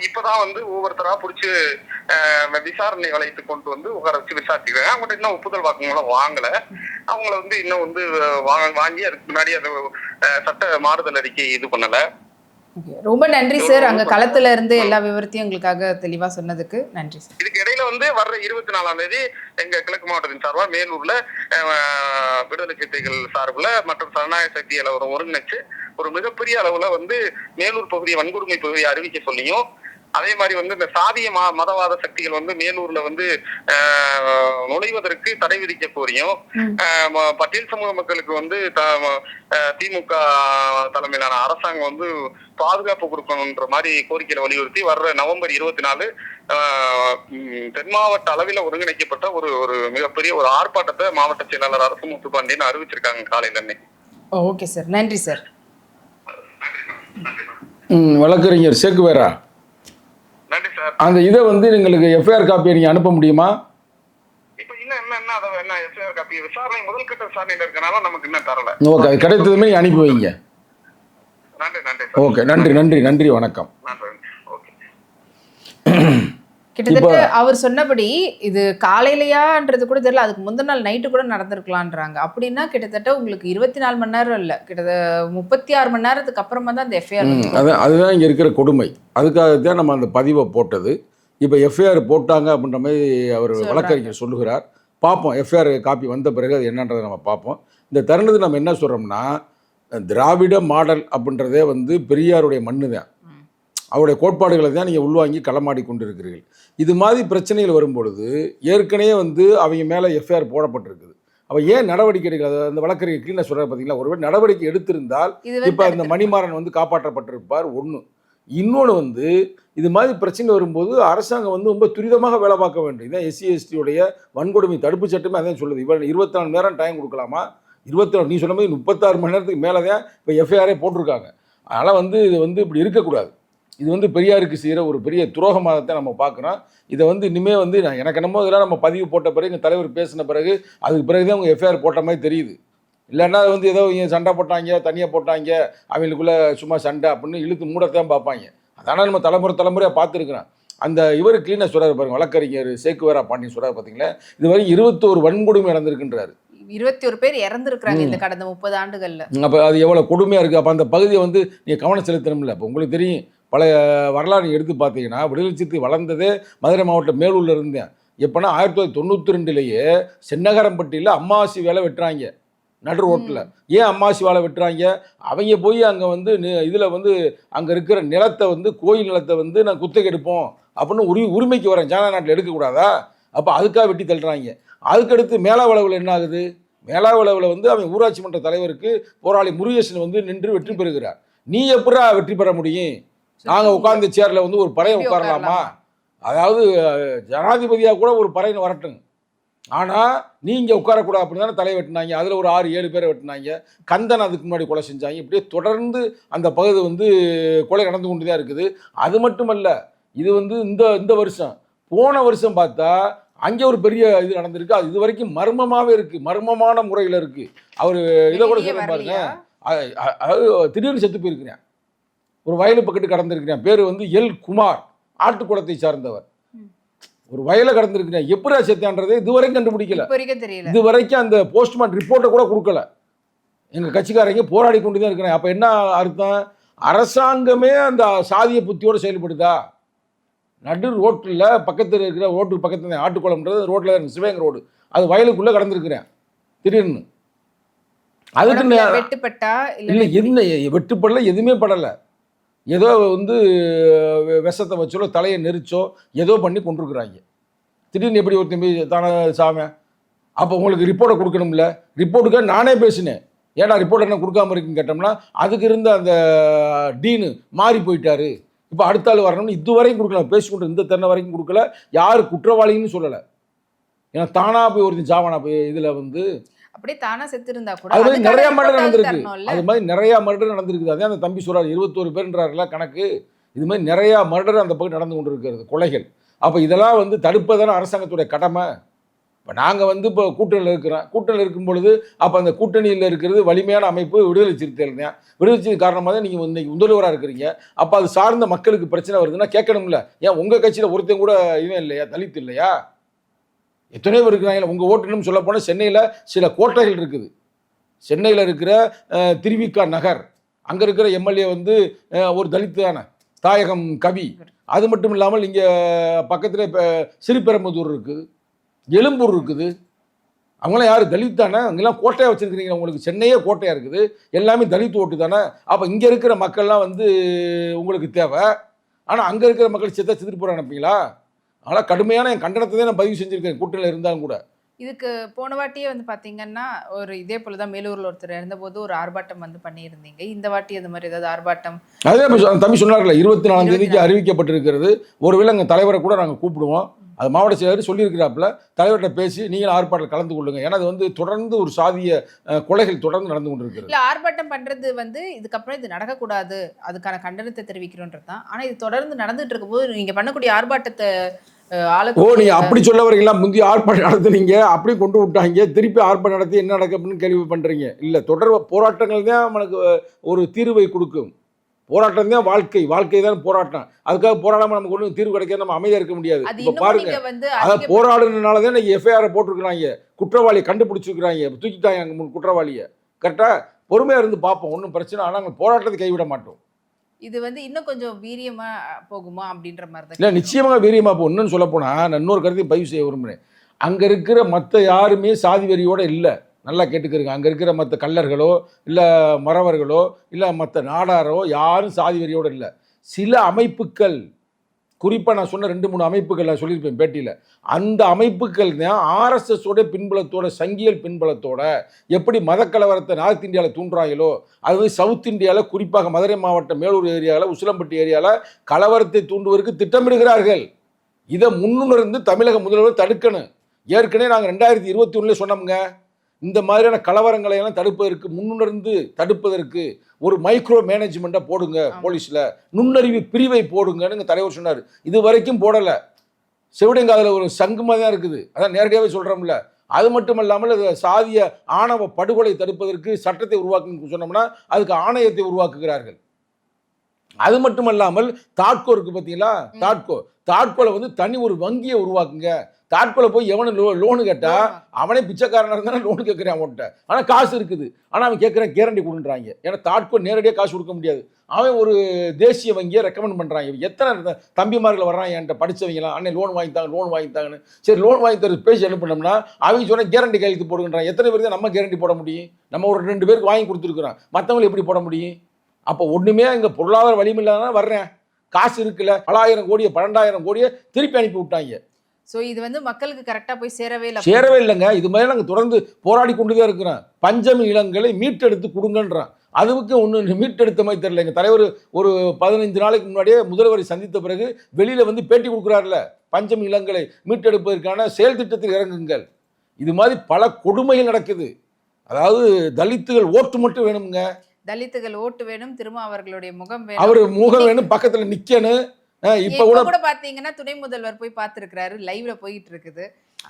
S3: இப்பதான் வந்து ஒவ்வொருத்தரா புடிச்சு விசாரணை வளையத்துக்கு கொண்டு வந்து உட்கார வச்சு விசாரிச்சுக்கிறாங்க. அவங்கள்ட்ட இன்னும் ஒப்புதல் வாக்குமூலம் வாங்கல. அவங்கள வந்து இன்னும் வந்து வாங்கி அதுக்கு முன்னாடி அது சட்ட மாறுதல் அறிக்கை இது பண்ணல.
S1: ரொம்ப நன்றி சார். அங்க களத்துல இருந்து எல்லா விவரத்தையும் எங்களுக்காக தெளிவா சொன்னதுக்கு நன்றி சார்.
S3: இதுக்கு இடையில வந்து வர்ற 24ஆம் தேதி எங்க கிழக்கு மாவட்டத்தின் சார்பா மேலூர்ல விடுதலை சிறுத்தைகள் சார்பில் மற்றும் ஜனநாயக சக்தி அளவு ஒருங்கிணைச்சு ஒரு மிகப்பெரிய அளவுல வந்து மேலூர் பகுதியை வன்கொடுமை பகுதியை அறிவிக்க சொல்லியும், அதே மாதிரி வந்து இந்த சாதிய மதவாத சக்திகள் வந்து மேலூர்ல வந்து நுழைவதற்கு தடை விதிக்க கோரியும், பட்டியல் சமூக மக்களுக்கு வந்து திமுக தலைமையிலான அரசாங்கம் வந்து பாதுகாப்பு கொடுக்கணும்ன்ற மாதிரி கோரிக்கையில வலியுறுத்தி வர்ற நவம்பர் 24 தென் மாவட்ட அளவில் ஒருங்கிணைக்கப்பட்ட ஒரு மிகப்பெரிய ஒரு ஆர்ப்பாட்டத்தை மாவட்ட செயலாளர் அரசு முத்துப்பாண்டியன் அறிவிச்சிருக்காங்க காலையில இன்னைக்கு.
S1: ஓகே சார், நன்றி சார்.
S2: வழக்கறிஞர் சேக்குவேரா,
S3: நன்றி சார்.
S2: அந்த இதை வந்து எங்களுக்கு எஃப்ஐஆர் காப்பியை நீங்க அனுப்ப முடியுமா?
S3: இப்போ என்ன எஃப்ஐஆர் காப்பி விசாரணை முதல் கட்ட விசாரணையில இருக்கனால நமக்கு இன்னும் தரல.
S2: ஓகே, அது கிடைத்ததுமே அனுப்பி வைங்க.
S3: நன்றி.
S2: ஓகே, நன்றி, வணக்கம்.
S1: கிட்டத்தட்ட அவர் சொன்னபடி இது காலையிலையான்றது கூட தெரியல, அதுக்கு முந்தின நாள் நைட்டு கூட நடந்திருக்கலான்றாங்க. அப்படின்னா கிட்டத்தட்ட உங்களுக்கு 24 மணி நேரம் இல்லை, கிட்டத்தட்ட 36 மணி நேரத்துக்கு அப்புறமா தான் அந்த எஃப்ஐஆர்.
S2: அதுதான் இங்கே இருக்கிற கொடுமை. அதுக்காகத்தான் நம்ம அந்த பதிவை போட்டது. இப்போ எஃப்ஐஆர் போட்டாங்க அப்படின்ற மாதிரி அவர் வழக்கறிஞர் சொல்லுகிறார். பார்ப்போம், எஃப்ஐஆர் காப்பி வந்த பிறகு அது என்னன்றதை நம்ம பார்ப்போம். இந்த தருணத்துக்கு நம்ம என்ன சொல்கிறோம்னா, திராவிட மாடல் அப்படின்றதே வந்து பெரியாருடைய மண்ணு தான். அவருடைய கோட்பாடுகளை தான் நீங்கள் உள்வாங்கி களமாடி கொண்டிருக்கிறீர்கள். இது மாதிரி பிரச்சனைகள் வரும்பொழுது ஏற்கனவே வந்து அவங்க மேலே எஃப்ஐஆர் போடப்பட்டிருக்குது. அவள் ஏன் நடவடிக்கை எடுக்கிறது? அந்த வழக்கறிஞர் கீழே சொல்கிற பார்த்தீங்களா, ஒருவேளை நடவடிக்கை எடுத்திருந்தால் இப்போ அந்த மணிமாறன் வந்து காப்பாற்றப்பட்டிருப்பார். ஒன்று. இன்னொன்று வந்து இது மாதிரி பிரச்சனை வரும்போது அரசாங்கம் வந்து ரொம்ப துரிதமாக வேலை பார்க்க வேண்டும். இதான் SC/ST வன்கொடுமை தடுப்பு சட்டமே அதான் சொல்லுது. இவன் 24 மணி நேரம் டைம் கொடுக்கலாமா? 24 நீ சொன்ன மாதிரி 36 மணி நேரத்துக்கு மேலே தான் இப்போ எஃப்ஐஆரே போட்டிருக்காங்க. அதனால் வந்து இது வந்து இப்படி இருக்கக்கூடாது. இது வந்து பெரியாருக்கு செய்கிற ஒரு பெரிய துரோகமாகத்தான் நம்ம பார்க்குறோம். இதை வந்து இனிமேல் வந்து எனக்கு என்னமோ இதெல்லாம் நம்ம பதிவு போட்ட பிறகு எங்கள் தலைவர் பேசின பிறகு அதுக்கு பிறகு தான் அவங்க எஃப்ஐஆர் போட்ட மாதிரி தெரியுது. இல்லைன்னா அது வந்து ஏதோ இங்கே சண்டை போட்டாங்க, தனியாக போட்டாங்க, அவங்களுக்குள்ளே சும்மா சண்டை அப்படின்னு இழுத்து மூடத்தான் பார்ப்பாங்க. அதனால் நம்ம தலைமுறையாக பார்த்துருக்குறோம். அந்த இவர் கிளீனாக சொல்கிறார் பாருங்க, வழக்கறிஞர் சேக்குவேரா பாண்டியன் சொல்கிறார் பார்த்தீங்களா, இதுவரை 21 வன்கொடுமை நடந்திருக்குன்றாரு.
S1: 21 பேர் இறந்துருக்குறாங்க இந்த கடந்த 30 ஆண்டுகளில்.
S2: அப்போ அது எவ்வளோ கொடுமையாக இருக்குது. அப்போ அந்த பகுதியை வந்து நீங்கள் கவனம் செலுத்தணும்ல. இப்போ உங்களுக்கு தெரியும், பல வரலாறு எடுத்து பார்த்தீங்கன்னா விடுதலை சிறுத்தை வளர்ந்ததே மதுரை மாவட்டம் மேலூரில் இருந்தேன். எப்போனா 1992 சென்னகரம்பட்டியில் அம்மாவாசி வேலை வெட்டுறாங்க நடு ரோட்டில். ஏன் அம்மாவாசி வேலை வெட்டுறாங்க? அவங்க போய் அங்கே வந்து இதில் வந்து அங்கே இருக்கிற நிலத்தை வந்து கோயில் நிலத்தை வந்து நான் குத்தகை எடுப்போம் அப்படின்னு உரிமைக்கு வரேன். ஜனநாயக நாட்டில் எடுக்கக்கூடாதா? அப்போ அதுக்காக வெட்டி தள்ளுறாங்க. அதுக்கடுத்து மேலாவளவில் என்ன ஆகுது? மேலாவளவில் வந்து அவன் ஊராட்சி மன்ற தலைவருக்கு போராளி முருகேசன் வந்து நின்று வெற்றி பெறுகிறார். நீ எப்படா வெற்றி பெற முடியும்? நாங்கள் உட்கார்ந்த சேரில் வந்து ஒரு பறையை உட்காரலாமா? அதாவது ஜனாதிபதியாக கூட ஒரு பறைன்னு வரட்டுங்க. ஆனால் நீங்கள் உட்காரக்கூடாது அப்படின்னு தானே தலையை வெட்டினாங்க. அதில் ஒரு 6-7 பேரை வெட்டினாங்க. கந்தன் அதுக்கு முன்னாடி கொலை செஞ்சாங்க. இப்படியே தொடர்ந்து அந்த பகுதி வந்து கொலை நடந்து கொண்டு தான் இருக்குது. அது மட்டுமல்ல, இது வந்து இந்த வருஷம் போன வருஷம் பார்த்தா அங்கே ஒரு பெரிய இது நடந்திருக்கு. அது இது வரைக்கும் மர்மமாகவே இருக்குது, மர்மமான முறையில் இருக்குது. அவர் இதை கூட சொல்ல பாருங்க, அதாவது திடீர்னு செத்து போயிருக்கிறேன். ஒரு வயலு பக்கத்து கடந்திருக்கிறேன். பேர் வந்து எல் குமார், ஆட்டுக்குளத்தை சார்ந்தவர். ஒரு வயலை கடந்திருக்கிறேன். எப்படி செத்தான்றதை இதுவரைக்கும் கண்டுபிடிக்கல. இது வரைக்கும் அந்த போஸ்ட்மார்ட்டம் ரிப்போர்ட்டை கூட கொடுக்கல. எங்கள் கட்சிக்காரங்க போராடி கொண்டு தான் இருக்கிறேன். அப்போ என்ன அர்த்தம்? அரசாங்கமே அந்த சாதிய புத்தியோடு செயல்படுதா? நடு ரோட்டில் பக்கத்தில் இருக்கிற ரோட்டுக்கு பக்கத்தில் ஆட்டுக்குளம்ன்றது ரோட்டில் இருக்கு, சிவகங்கை ரோடு. அது வயலுக்குள்ளே கடந்திருக்கிறேன் திடீர்னு. அதுக்கு
S1: வெட்டுப்பட்டா
S2: இல்லை, என்ன வெட்டுப்படலை, எதுவுமே படலை. ஏதோ வந்து விஷத்தை வச்சோ தலையை நெரிச்சோ ஏதோ பண்ணி கொண்டிருக்கிறாங்க. திடீர்னு எப்படி ஒருத்தன் போய் தானே சாம? அப்போ உங்களுக்கு ரிப்போர்ட்டை கொடுக்கணும்ல. ரிப்போர்ட்டுக்காக நானே பேசினேன். ஏன்னா ரிப்போர்ட் என்ன கொடுக்காம இருக்குன்னு கேட்டோம்னா அதுக்கு இருந்த அந்த டீனு மாறி போயிட்டாரு, இப்போ அடுத்த ஆள் வரணும்னு இதுவரைக்கும் கொடுக்கல. பேசிக்கொண்டு இந்த தருண வரைக்கும் கொடுக்கல. யார் குற்றவாளின்னு சொல்லலை. ஏன்னா தானா போய் ஒருத்தன் சாவானா போய் இதில் வந்து
S1: அப்படியே தானா செத்து இருந்தா கூட
S2: அது மாதிரி நிறைய மர்டர் நடந்திருக்கு. அது மாதிரி நிறைய மர்டர் நடந்திருக்குது. அதே அந்த தம்பி சொல்றாரு 21 பேர்ன்றாருல கணக்கு. இது மாதிரி நிறைய மர்டர் அந்த பக்கம் நடந்து கொண்டு இருக்கிறது, கொலைகள். அப்போ இதெல்லாம் வந்து தடுப்பதான அரசாங்கத்துடைய கடமை. இப்போ நாங்கள் வந்து இப்போ கூட்டணியில் இருக்கிறோம். கூட்டணியில் இருக்கும் பொழுது அப்போ அந்த கூட்டணியில் இருக்கிறது வலிமையான அமைப்பு விடுதலை சிறுத்தைகள் தான். விடுதலை சிறுத்தை காரணமாக தான் நீங்கள் இன்னைக்கு முதல்வராக இருக்கிறீங்க. அப்போ அது சார்ந்த மக்களுக்கு பிரச்சனை வருதுன்னா கேட்கணும்ல. ஏன் உங்கள் கட்சியில் ஒருத்தன் கூட இவன் இல்லையா, தலித் இல்லையா? எத்தனையோ பேர் இருக்கிறாங்க. உங்கள் ஓட்டுன்னு சொல்ல போனால் சென்னையில் சில கோட்டைகள் இருக்குது. சென்னையில் இருக்கிற திருவிக நகர், அங்கே இருக்கிற எம்எல்ஏ வந்து ஒரு தலித் தானே, தாயகம் கவி. அது மட்டும் இல்லாமல் இங்கே பக்கத்தில் இப்போ ஸ்ரீபெரும்புதூர் இருக்குது, எழும்பூர் இருக்குது. அவங்களாம் யார்? தலித் தானே. அங்கெல்லாம் கோட்டையாக வச்சுருக்கிறீங்க. உங்களுக்கு சென்னையே கோட்டையாக இருக்குது, எல்லாமே தலித் ஓட்டு தானே. அப்போ இங்கே இருக்கிற மக்கள்லாம் வந்து உங்களுக்கு தேவை. ஆனால் அங்கே இருக்கிற மக்கள் செத்துட்டு போகிற நினைப்பீங்களா? ஆனால் கடுமையான என் கண்டனத்தை தான் நான் பதிவு செஞ்சுருக்கேன் கூட்டணியில் இருந்தாலும் கூட.
S1: இதுக்கு போன வாட்டியே வந்து பார்த்தீங்கன்னா ஒரு இதே போல தான் மேலூரில் ஒருத்தர் இருந்தபோது ஒரு ஆர்ப்பாட்டம் வந்து பண்ணியிருந்தீங்க. இந்த வாட்டி அந்த மாதிரி ஏதாவது ஆர்ப்பாட்டம்? அதே
S2: தம்பி சொன்னார்ல 24ஆம் தேதிக்கு அறிவிக்கப்பட்டிருக்கிறது. ஒருவேளை எங்கள் தலைவரை கூட நாங்கள் கூப்பிடுவோம். அது மாவட்ட செயலர் சொல்லியிருக்கிறாப்புல, தலைவர்கிட்ட பேசி நீங்கள் ஆர்ப்பாட்டத்தில் கலந்து கொள்ளுங்க. ஏன்னா அது வந்து தொடர்ந்து ஒரு சாதிய கொலைகள் தொடர்ந்து நடந்து கொண்டு இருக்கிறது.
S1: இல்லை, ஆர்ப்பாட்டம் பண்ணுறது வந்து இதுக்கப்புறம் இது நடக்கக்கூடாது, அதுக்கான கண்டனத்தை தெரிவிக்கிறோன்றது தான். ஆனால் இது தொடர்ந்து நடந்துட்டு இருக்கும்போது நீங்கள் பண்ணக்கூடிய ஆர்ப்பாட்டத்தை
S2: நீங்க அப்படி சொல்ல வரீங்களா? முந்தைய ஆர்ப்பாட்டம் நடத்துனீங்க, அப்படி கொண்டு விட்டாங்க, திருப்பி ஆர்ப்பாட்டம் நடத்தி என்ன நடக்கும் அப்படின்னு கேள்வி பண்றீங்க. இல்லை, தொடர் போராட்டங்கள் தான் நமக்கு ஒரு தீர்வை கொடுக்கும். போராட்டம் தான் வாழ்க்கை, வாழ்க்கை தான் போராட்டம். அதுக்காக போராடாம நமக்கு ஒன்றும் தீர்வு கிடைக்காது, நம்ம அமைதியாக இருக்க முடியாது. இப்போ பாருங்க, அதை போராடுறதுனால தான் இன்னைக்கு எஃப்ஐஆர் போட்டிருக்கிறாங்க, குற்றவாளியை கண்டுபிடிச்சிருக்கிறாங்க, தூக்கிட்டாங்க அங்கே குற்றவாளியை. கரெக்டாக பொறுமையாக இருந்து பார்ப்போம், ஒன்றும் பிரச்சனை. ஆனால் நாங்கள் போராட்டத்தை கைவிட மாட்டோம்.
S1: இது வந்து இன்னும் கொஞ்சம் வீரியமா போகுமா அப்படின்ற மாதிரி தான்.
S2: இல்லை, நிச்சயமாக வீரியமாக போகும். இன்னும் சொல்ல போனால் நான் இன்னொரு கருத்தையும் பதிவு செய்ய விரும்புகிறேன். அங்கே இருக்கிற மற்ற யாருமே சாதி வெறியோடு இல்லை. நல்லா கேட்டுக்கிறங்க. அங்கே இருக்கிற மற்ற கல்லர்களோ இல்லை மறவர்களோ இல்லை மற்ற நாடாரோ யாரும் சாதி வெறியோடு இல்லை. சில அமைப்புகள், குறிப்பாக நான் சொன்ன 2-3 அமைப்புகள் நான் சொல்லியிருப்பேன் பேட்டியில், அந்த அமைப்புகள் தான் ஆர்எஸ்எஸோட பின்புலத்தோட, சங்கியல் பின்புலத்தோட எப்படி மதக்கலவரத்தை நார்த் இந்தியாவில் தூண்டுறாங்களோ, அது சவுத் இந்தியாவில் குறிப்பாக மதுரை மாவட்டம் மேலூர் ஏரியாவில், உசிலம்பட்டி ஏரியாவில் கலவரத்தை தூண்டுவதற்கு திட்டமிடுகிறார்கள். இதை முன்னுணர்ந்து தமிழக முதல்வர் தடுக்கணும். ஏற்கனவே நாங்கள் 2021 சொன்னோம்ங்க, இந்த மாதிரியான கலவரங்களை எல்லாம் தடுப்பதற்கு, முன்னுணர்ந்து தடுப்பதற்கு ஒரு மைக்ரோ மேனேஜ்மெண்ட்டை போடுங்க, போலீஸில் நுண்ணறிவு பிரிவை போடுங்கன்னு தலைவர் சொன்னார். இது வரைக்கும் போடலை. செவிடங்காதில் ஒரு சங்குமா தான் இருக்குது. அதான் நேரடியாகவே சொல்கிறோம்ல. அது மட்டும் இல்லாமல் சாதிய ஆணவ படுகொலை தடுப்பதற்கு சட்டத்தை உருவாக்குன்னு சொன்னோம்னா அதுக்கு ஆணையத்தை உருவாக்குகிறார்கள். அது மட்டும் இல்லாமல் தாட்கோ இருக்கு பார்த்தீங்களா, தாட்கோல வந்து தனி ஒரு வங்கியை உருவாக்குங்க. தாட்கோல போய் எவனு லோனு கேட்டா அவனே பிச்சைக்காரனாக இருந்தாலும் லோனு கேட்குறான் அவன்கிட்ட. ஆனால் காசு இருக்குது, ஆனால் அவன் கேட்குறான் கேரண்டி கொடுன்றாங்க. ஏன்னா தாட்கோ நேரடியாக காசு கொடுக்க முடியாது. அவன் ஒரு தேசிய வங்கியை ரெக்கமெண்ட் பண்ணுறாங்க. எத்தனை தம்பிமார்கள் வர்றான் என்கிட்ட படித்தவங்களாம், அண்ணன் லோன் வாங்கித்தாங்கன்னு. சரி, லோன் வாங்கி தர பேசி என்ன பண்ணோம்னா அவங்க சொன்ன கேரண்டி கையெழுத்து போடுங்கன்றான். எத்தனை பேருக்கு நம்ம கேரண்டி போட முடியும்? நம்ம ஒரு 2 பேருக்கு வாங்கி கொடுத்துருக்குறோம், மற்றவங்களை எப்படி போட முடியும்? அப்போ ஒன்றுமே இங்கே பொருளாதார வலிமை இல்லாதான் வர்றேன். காசு இருக்குல்ல, 1000 கோடியை 12,000 கோடியை திருப்பி அனுப்பி விட்டாங்க.
S1: ஸோ இது வந்து மக்களுக்கு கரெக்டாக போய் சேரவே
S2: இல்லைங்க. இது மாதிரி நாங்கள் தொடர்ந்து போராடி கொண்டு தான் இருக்கிறோம். பஞ்சமி இளங்களை மீட்டெடுத்து கொடுங்கன்றான். அதுக்கு ஒன்று மீட்டெடுத்த மாதிரி தெரியல. எங்கள் தலைவர் ஒரு 15 நாளைக்கு முன்னாடியே முதல்வரை சந்தித்த பிறகு வெளியில் வந்து பேட்டி கொடுக்குறாருல, பஞ்சமி இளங்களை மீட்டெடுப்பதற்கான செயல் திட்டத்தில் இறங்குங்கள். இது மாதிரி பல கொடுமைகள் நடக்குது. அதாவது தலித்துகள் ஓட்டு மட்டும் வேணுங்க,
S1: தலித்துகள் ஓட்டு வேணும், திரும்ப அவர்களுடைய முகம் வேணும்,
S2: அவர் முகம் வேணும், பக்கத்தில் நிற்கணும்.
S1: இப்ப கூட பாத்தீங்கன்னா துணை முதல்வர் போய் பார்த்திருக்கிறாரு, லைவ்ல போயிட்டு இருக்குது.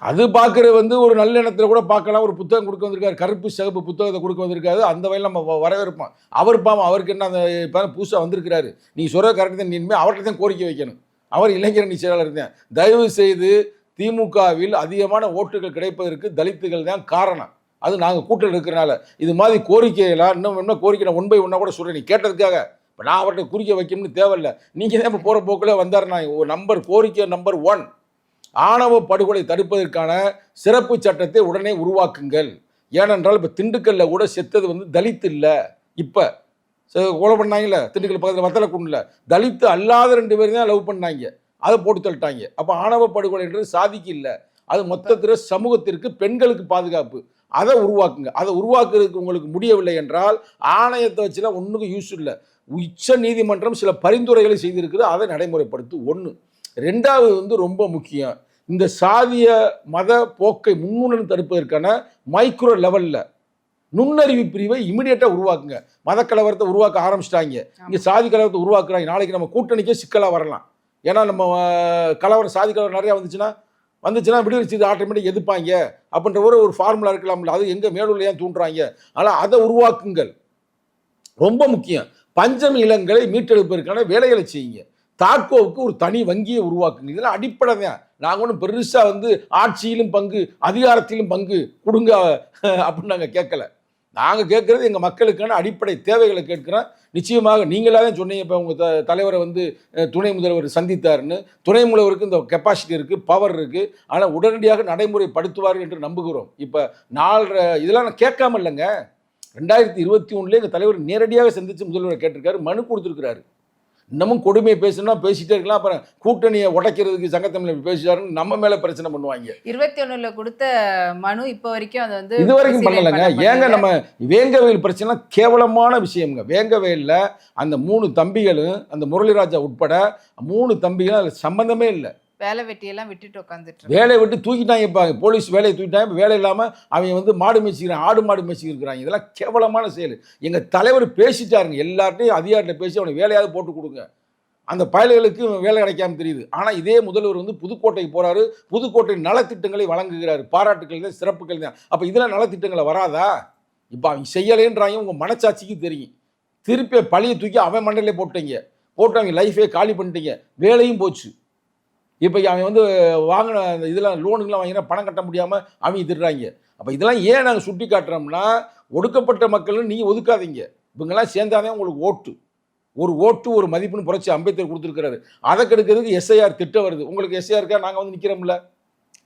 S2: அது பார்க்குறது வந்து ஒரு நல்ல எண்ணத்துல கூட பார்க்கலாம். ஒரு புத்தகம் கொடுக்க வந்திருக்காரு, கருப்பு சிகப்பு புத்தகத்தை கொடுக்க வந்திருக்காரு. அந்த வகையில் நம்ம வரவேற்போம். அவர் பாவம், அவருக்கு என்ன அந்த இப்போ புதுசாக வந்திருக்கிறாரு. நீ சொல்கிற கரெக்ட் தான். இனிமேல் அவர்கிட்ட தான் கோரிக்கை வைக்கணும். அவர் இளைஞரணி செயலாளர் தான். தயவு செய்து திமுகவில் அதிகமான ஓட்டுகள் கிடைப்பதற்கு தலித்துகள் தான் காரணம். அது நாங்கள் கூட்டல் இருக்கிறனால இது மாதிரி கோரிக்கையெல்லாம் இன்னும் கோரிக்கை நான் 1 by 1 கூட சொல்கிறேன். நீ கேட்டதுக்காக இப்போ நான் அவர்கிட்ட குறிக்க வைக்கணும்னு தேவையில்லை. நீங்கள் தான் இப்போ போகிற போக்கில் வந்தாருன்னா கோரிக்கை நம்பர் 1, ஆணவ படுகொலை தடுப்பதற்கான சிறப்பு சட்டத்தை உடனே உருவாக்குங்கள். ஏனென்றால் இப்போ திண்டுக்கல்ல கூட செத்தது வந்து தலித்து இல்லை. இப்போ கொலை பண்ணாங்கல்ல திண்டுக்கல் பக்கத்தில் வத்தலக்குண்டில், தலித்து அல்லாத 2 பேர் தான் லவ் பண்ணாங்க, அதை போட்டு தள்ளிட்டாங்க. அப்போ ஆணவ படுகொலைன்றது சாதிக்கு இல்லை, அது மொத்தத்தில் சமூகத்திற்கு, பெண்களுக்கு பாதுகாப்பு. அதை உருவாக்குங்க. அதை உருவாக்குறதுக்கு உங்களுக்கு முடியவில்லை என்றால் ஆணையத்தை வச்சுலாம் ஒன்றுக்கும் யூஸ் இல்லை. உச்ச நீதிமன்றம் சில பரிந்துரைகளை செய்திருக்குது, அதை நடைமுறைப்படுத்து. 1. 2வது வந்து ரொம்ப முக்கியம், இந்த சாதிய மத போக்கை முன்னுடன் தடுப்பதற்கான மைக்ரோ லெவலில் நுண்ணறிவு பிரிவை இமிடியேட்டாக உருவாக்குங்க. மதக்கலவரத்தை உருவாக்க ஆரம்பிச்சிட்டாங்க, இங்கே சாதி கலவரத்தை உருவாக்குறாங்க. நாளைக்கு நம்ம கூட்டணிக்கே சிக்கலாக வரலாம். ஏன்னா நம்ம கலவரம், சாதி கலவரம் நிறையா வந்துச்சுன்னா விடுதலை செய்து ஆட்டோமேட்டிக் எதிர்ப்பாங்க அப்படின்ற ஒரு ஃபார்முலா இருக்கலாம்ல. அது எங்கே மேலூரில் ஏன் தூண்டுறாங்க? ஆனால் அதை உருவாக்குங்கள். ரொம்ப முக்கியம், பஞ்சமி இளங்களை மீட்டெடுப்பதற்கான வேலைகளை செய்யுங்க. தாட்கோவுக்கு ஒரு தனி வங்கியை உருவாக்குங்க. இதெல்லாம் அடிப்படை தான். நாங்கள் ஒன்றும் பெருசாக வந்து ஆட்சியிலும் பங்கு, அதிகாரத்திலும் பங்கு கொடுங்க அப்படின்னு நாங்கள் கேட்கல. நாங்கள் கேட்குறது எங்கள் மக்களுக்கான அடிப்படை தேவைகளை கேட்குறோம். நிச்சயமாக நீங்களாக தான் சொன்னீங்க. இப்போ உங்கள் தலைவரை வந்து துணை முதல்வர் சந்தித்தாருன்னு. துணை முதல்வருக்கு இந்த கெப்பாசிட்டி இருக்குது, பவர் இருக்குது. ஆனால் உடனடியாக நடைமுறைப்படுத்துவார்கள் என்று நம்புகிறோம். இப்போ 4 இதெல்லாம் நான் கேட்காம இல்லைங்க. 2021 எங்கள் தலைவர் நேரடியாக சந்தித்து முதல்வரை கேட்டிருக்காரு, மனு கொடுத்துருக்கிறாரு. இன்னமும் கொடுமையை பேசணும்னா பேசிட்டே இருக்கலாம். அப்புறம் கூட்டணியை உடைக்கிறதுக்கு சங்கத்தமிழ் பேசிட்டாருன்னு நம்ம மேலே பிரச்சனை பண்ணுவாங்க.
S1: 21 கொடுத்த மனு இப்போ வரைக்கும் அது வந்து
S2: இது வரைக்கும் பண்ணலைங்க. ஏங்க நம்ம வேங்கவேல் பிரச்சனை கேவலமான விஷயம்ங்க. வேங்கவேலில் அந்த 3 தம்பிகளும், அந்த முரளிராஜா உட்பட 3 தம்பிகளும் அதில் சம்மந்தமே இல்லை.
S1: வேலை வெட்டியெல்லாம் விட்டுட்டு உட்காந்துட்டு
S2: வேலையை விட்டு தூக்கிட்டாங்க. இப்போ போலீஸ் வேலையை தூக்கிட்டாங்க. இப்போ வேலை இல்லாமல் அவங்க வந்து மாடு மேய்ச்சிக்கிறாங்க, ஆடு மாடு மேய்ச்சிக்கிறாங்க. இதெல்லாம் கேவலமான செயல். எங்கள் தலைவர் பேசிட்டாருங்க, எல்லார்ட்டையும் அதிகாரிட்ட பேசி அவனுக்கு வேலையாவது போட்டு கொடுங்க. அந்த பயல்களுக்கு வேலை கிடைக்காம தெரியுது. ஆனால் இதே முதல்வர் வந்து புதுக்கோட்டைக்கு போகிறாரு, புதுக்கோட்டை நலத்திட்டங்களை வழங்குகிறாரு. பாராட்டுக்கள் தான், சிறப்புகள் தான். அப்போ இதெல்லாம் நலத்திட்டங்களை வராதா? இப்போ அவங்க செய்யலைன்றாங்க. உங்கள் மனச்சாட்சிக்கு தெரியும். திருப்பி பழியை தூக்கி அவன் மண்டையிலே போட்டு அவங்க லைஃபே காலி பண்ணிட்டீங்க, வேலையும் போச்சு. இப்போ அவன் வந்து வாங்கின அந்த இதெல்லாம் லோனுங்கெலாம் வாங்கினா பணம் கட்ட முடியாமல் அவங்க திடுறாங்க. அப்போ இதெல்லாம் ஏன் நாங்கள் சுட்டி காட்டுறோம்னா, ஒடுக்கப்பட்ட மக்கள்னு நீங்கள் ஒதுக்காதீங்க. இவங்கெல்லாம் சேர்ந்தாதான் உங்களுக்கு ஓட்டு. ஒரு ஓட்டு ஒரு மதிப்புன்னு புரட்சி அம்பேத்கர் கொடுத்துருக்கிறாரு. அதை கெடுக்கிறதுக்கு எஸ்ஐஆர் திட்டம் வருது. உங்களுக்கு எஸ்ஐஆர் இருக்கா? நாங்கள் வந்து நிற்கிறோம்ல.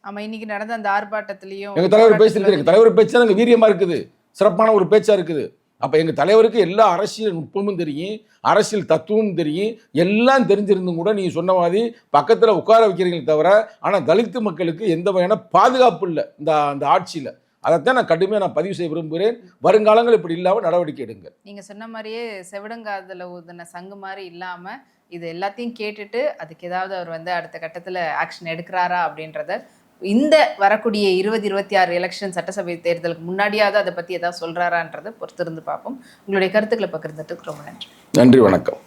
S1: ஆமாம், இன்னைக்கு நடந்த அந்த ஆர்ப்பாட்டத்திலையும்
S2: எங்கள் தலைவர் பேசியிருக்காரு. எங்கள் தலைவர் பேச்சு தான் எங்கள் வீரியமாக இருக்குது, சிறப்பான ஒரு பேச்சாக இருக்குது. அப்போ எங்கள் தலைவருக்கு எல்லா அரசியல் நுட்பமும் தெரியும், அரசியல் தத்துவமும் தெரியும், எல்லாம் தெரிஞ்சிருந்தும் கூட நீங்கள் சொன்ன மாதிரி பக்கத்தில் உட்கார வைக்கிறீங்களே தவிர, ஆனால் தலித்து மக்களுக்கு எந்த வகையான பாதுகாப்பு இல்லை அந்த ஆட்சியில். அதைத்தான் நான் கடுமையாக பதிவு செய்ய விரும்புகிறேன். வருங்காலங்கள் இப்படி இல்லாமல் நடவடிக்கை எடுங்க.
S1: நீங்கள் சொன்ன மாதிரியே செவிடங்காதில் ஊதின சங்கு மாதிரி இல்லாமல் இது எல்லாத்தையும் கேட்டுட்டு அதுக்கு ஏதாவது அவர் வந்து அடுத்த கட்டத்தில் ஆக்ஷன் எடுக்கிறாரா அப்படின்றத இந்த வரக்கூடிய 2026 எலெக்ஷன் சட்டசபை தேர்தலுக்கு முன்னாடியாவது அதை பற்றி ஏதாவது சொல்கிறாரான்றதை பொறுத்திருந்து பார்ப்போம். உங்களுடைய கருத்துக்களை பகிர்ந்துட்டு ரொம்ப நன்றி.
S2: நன்றி, வணக்கம்.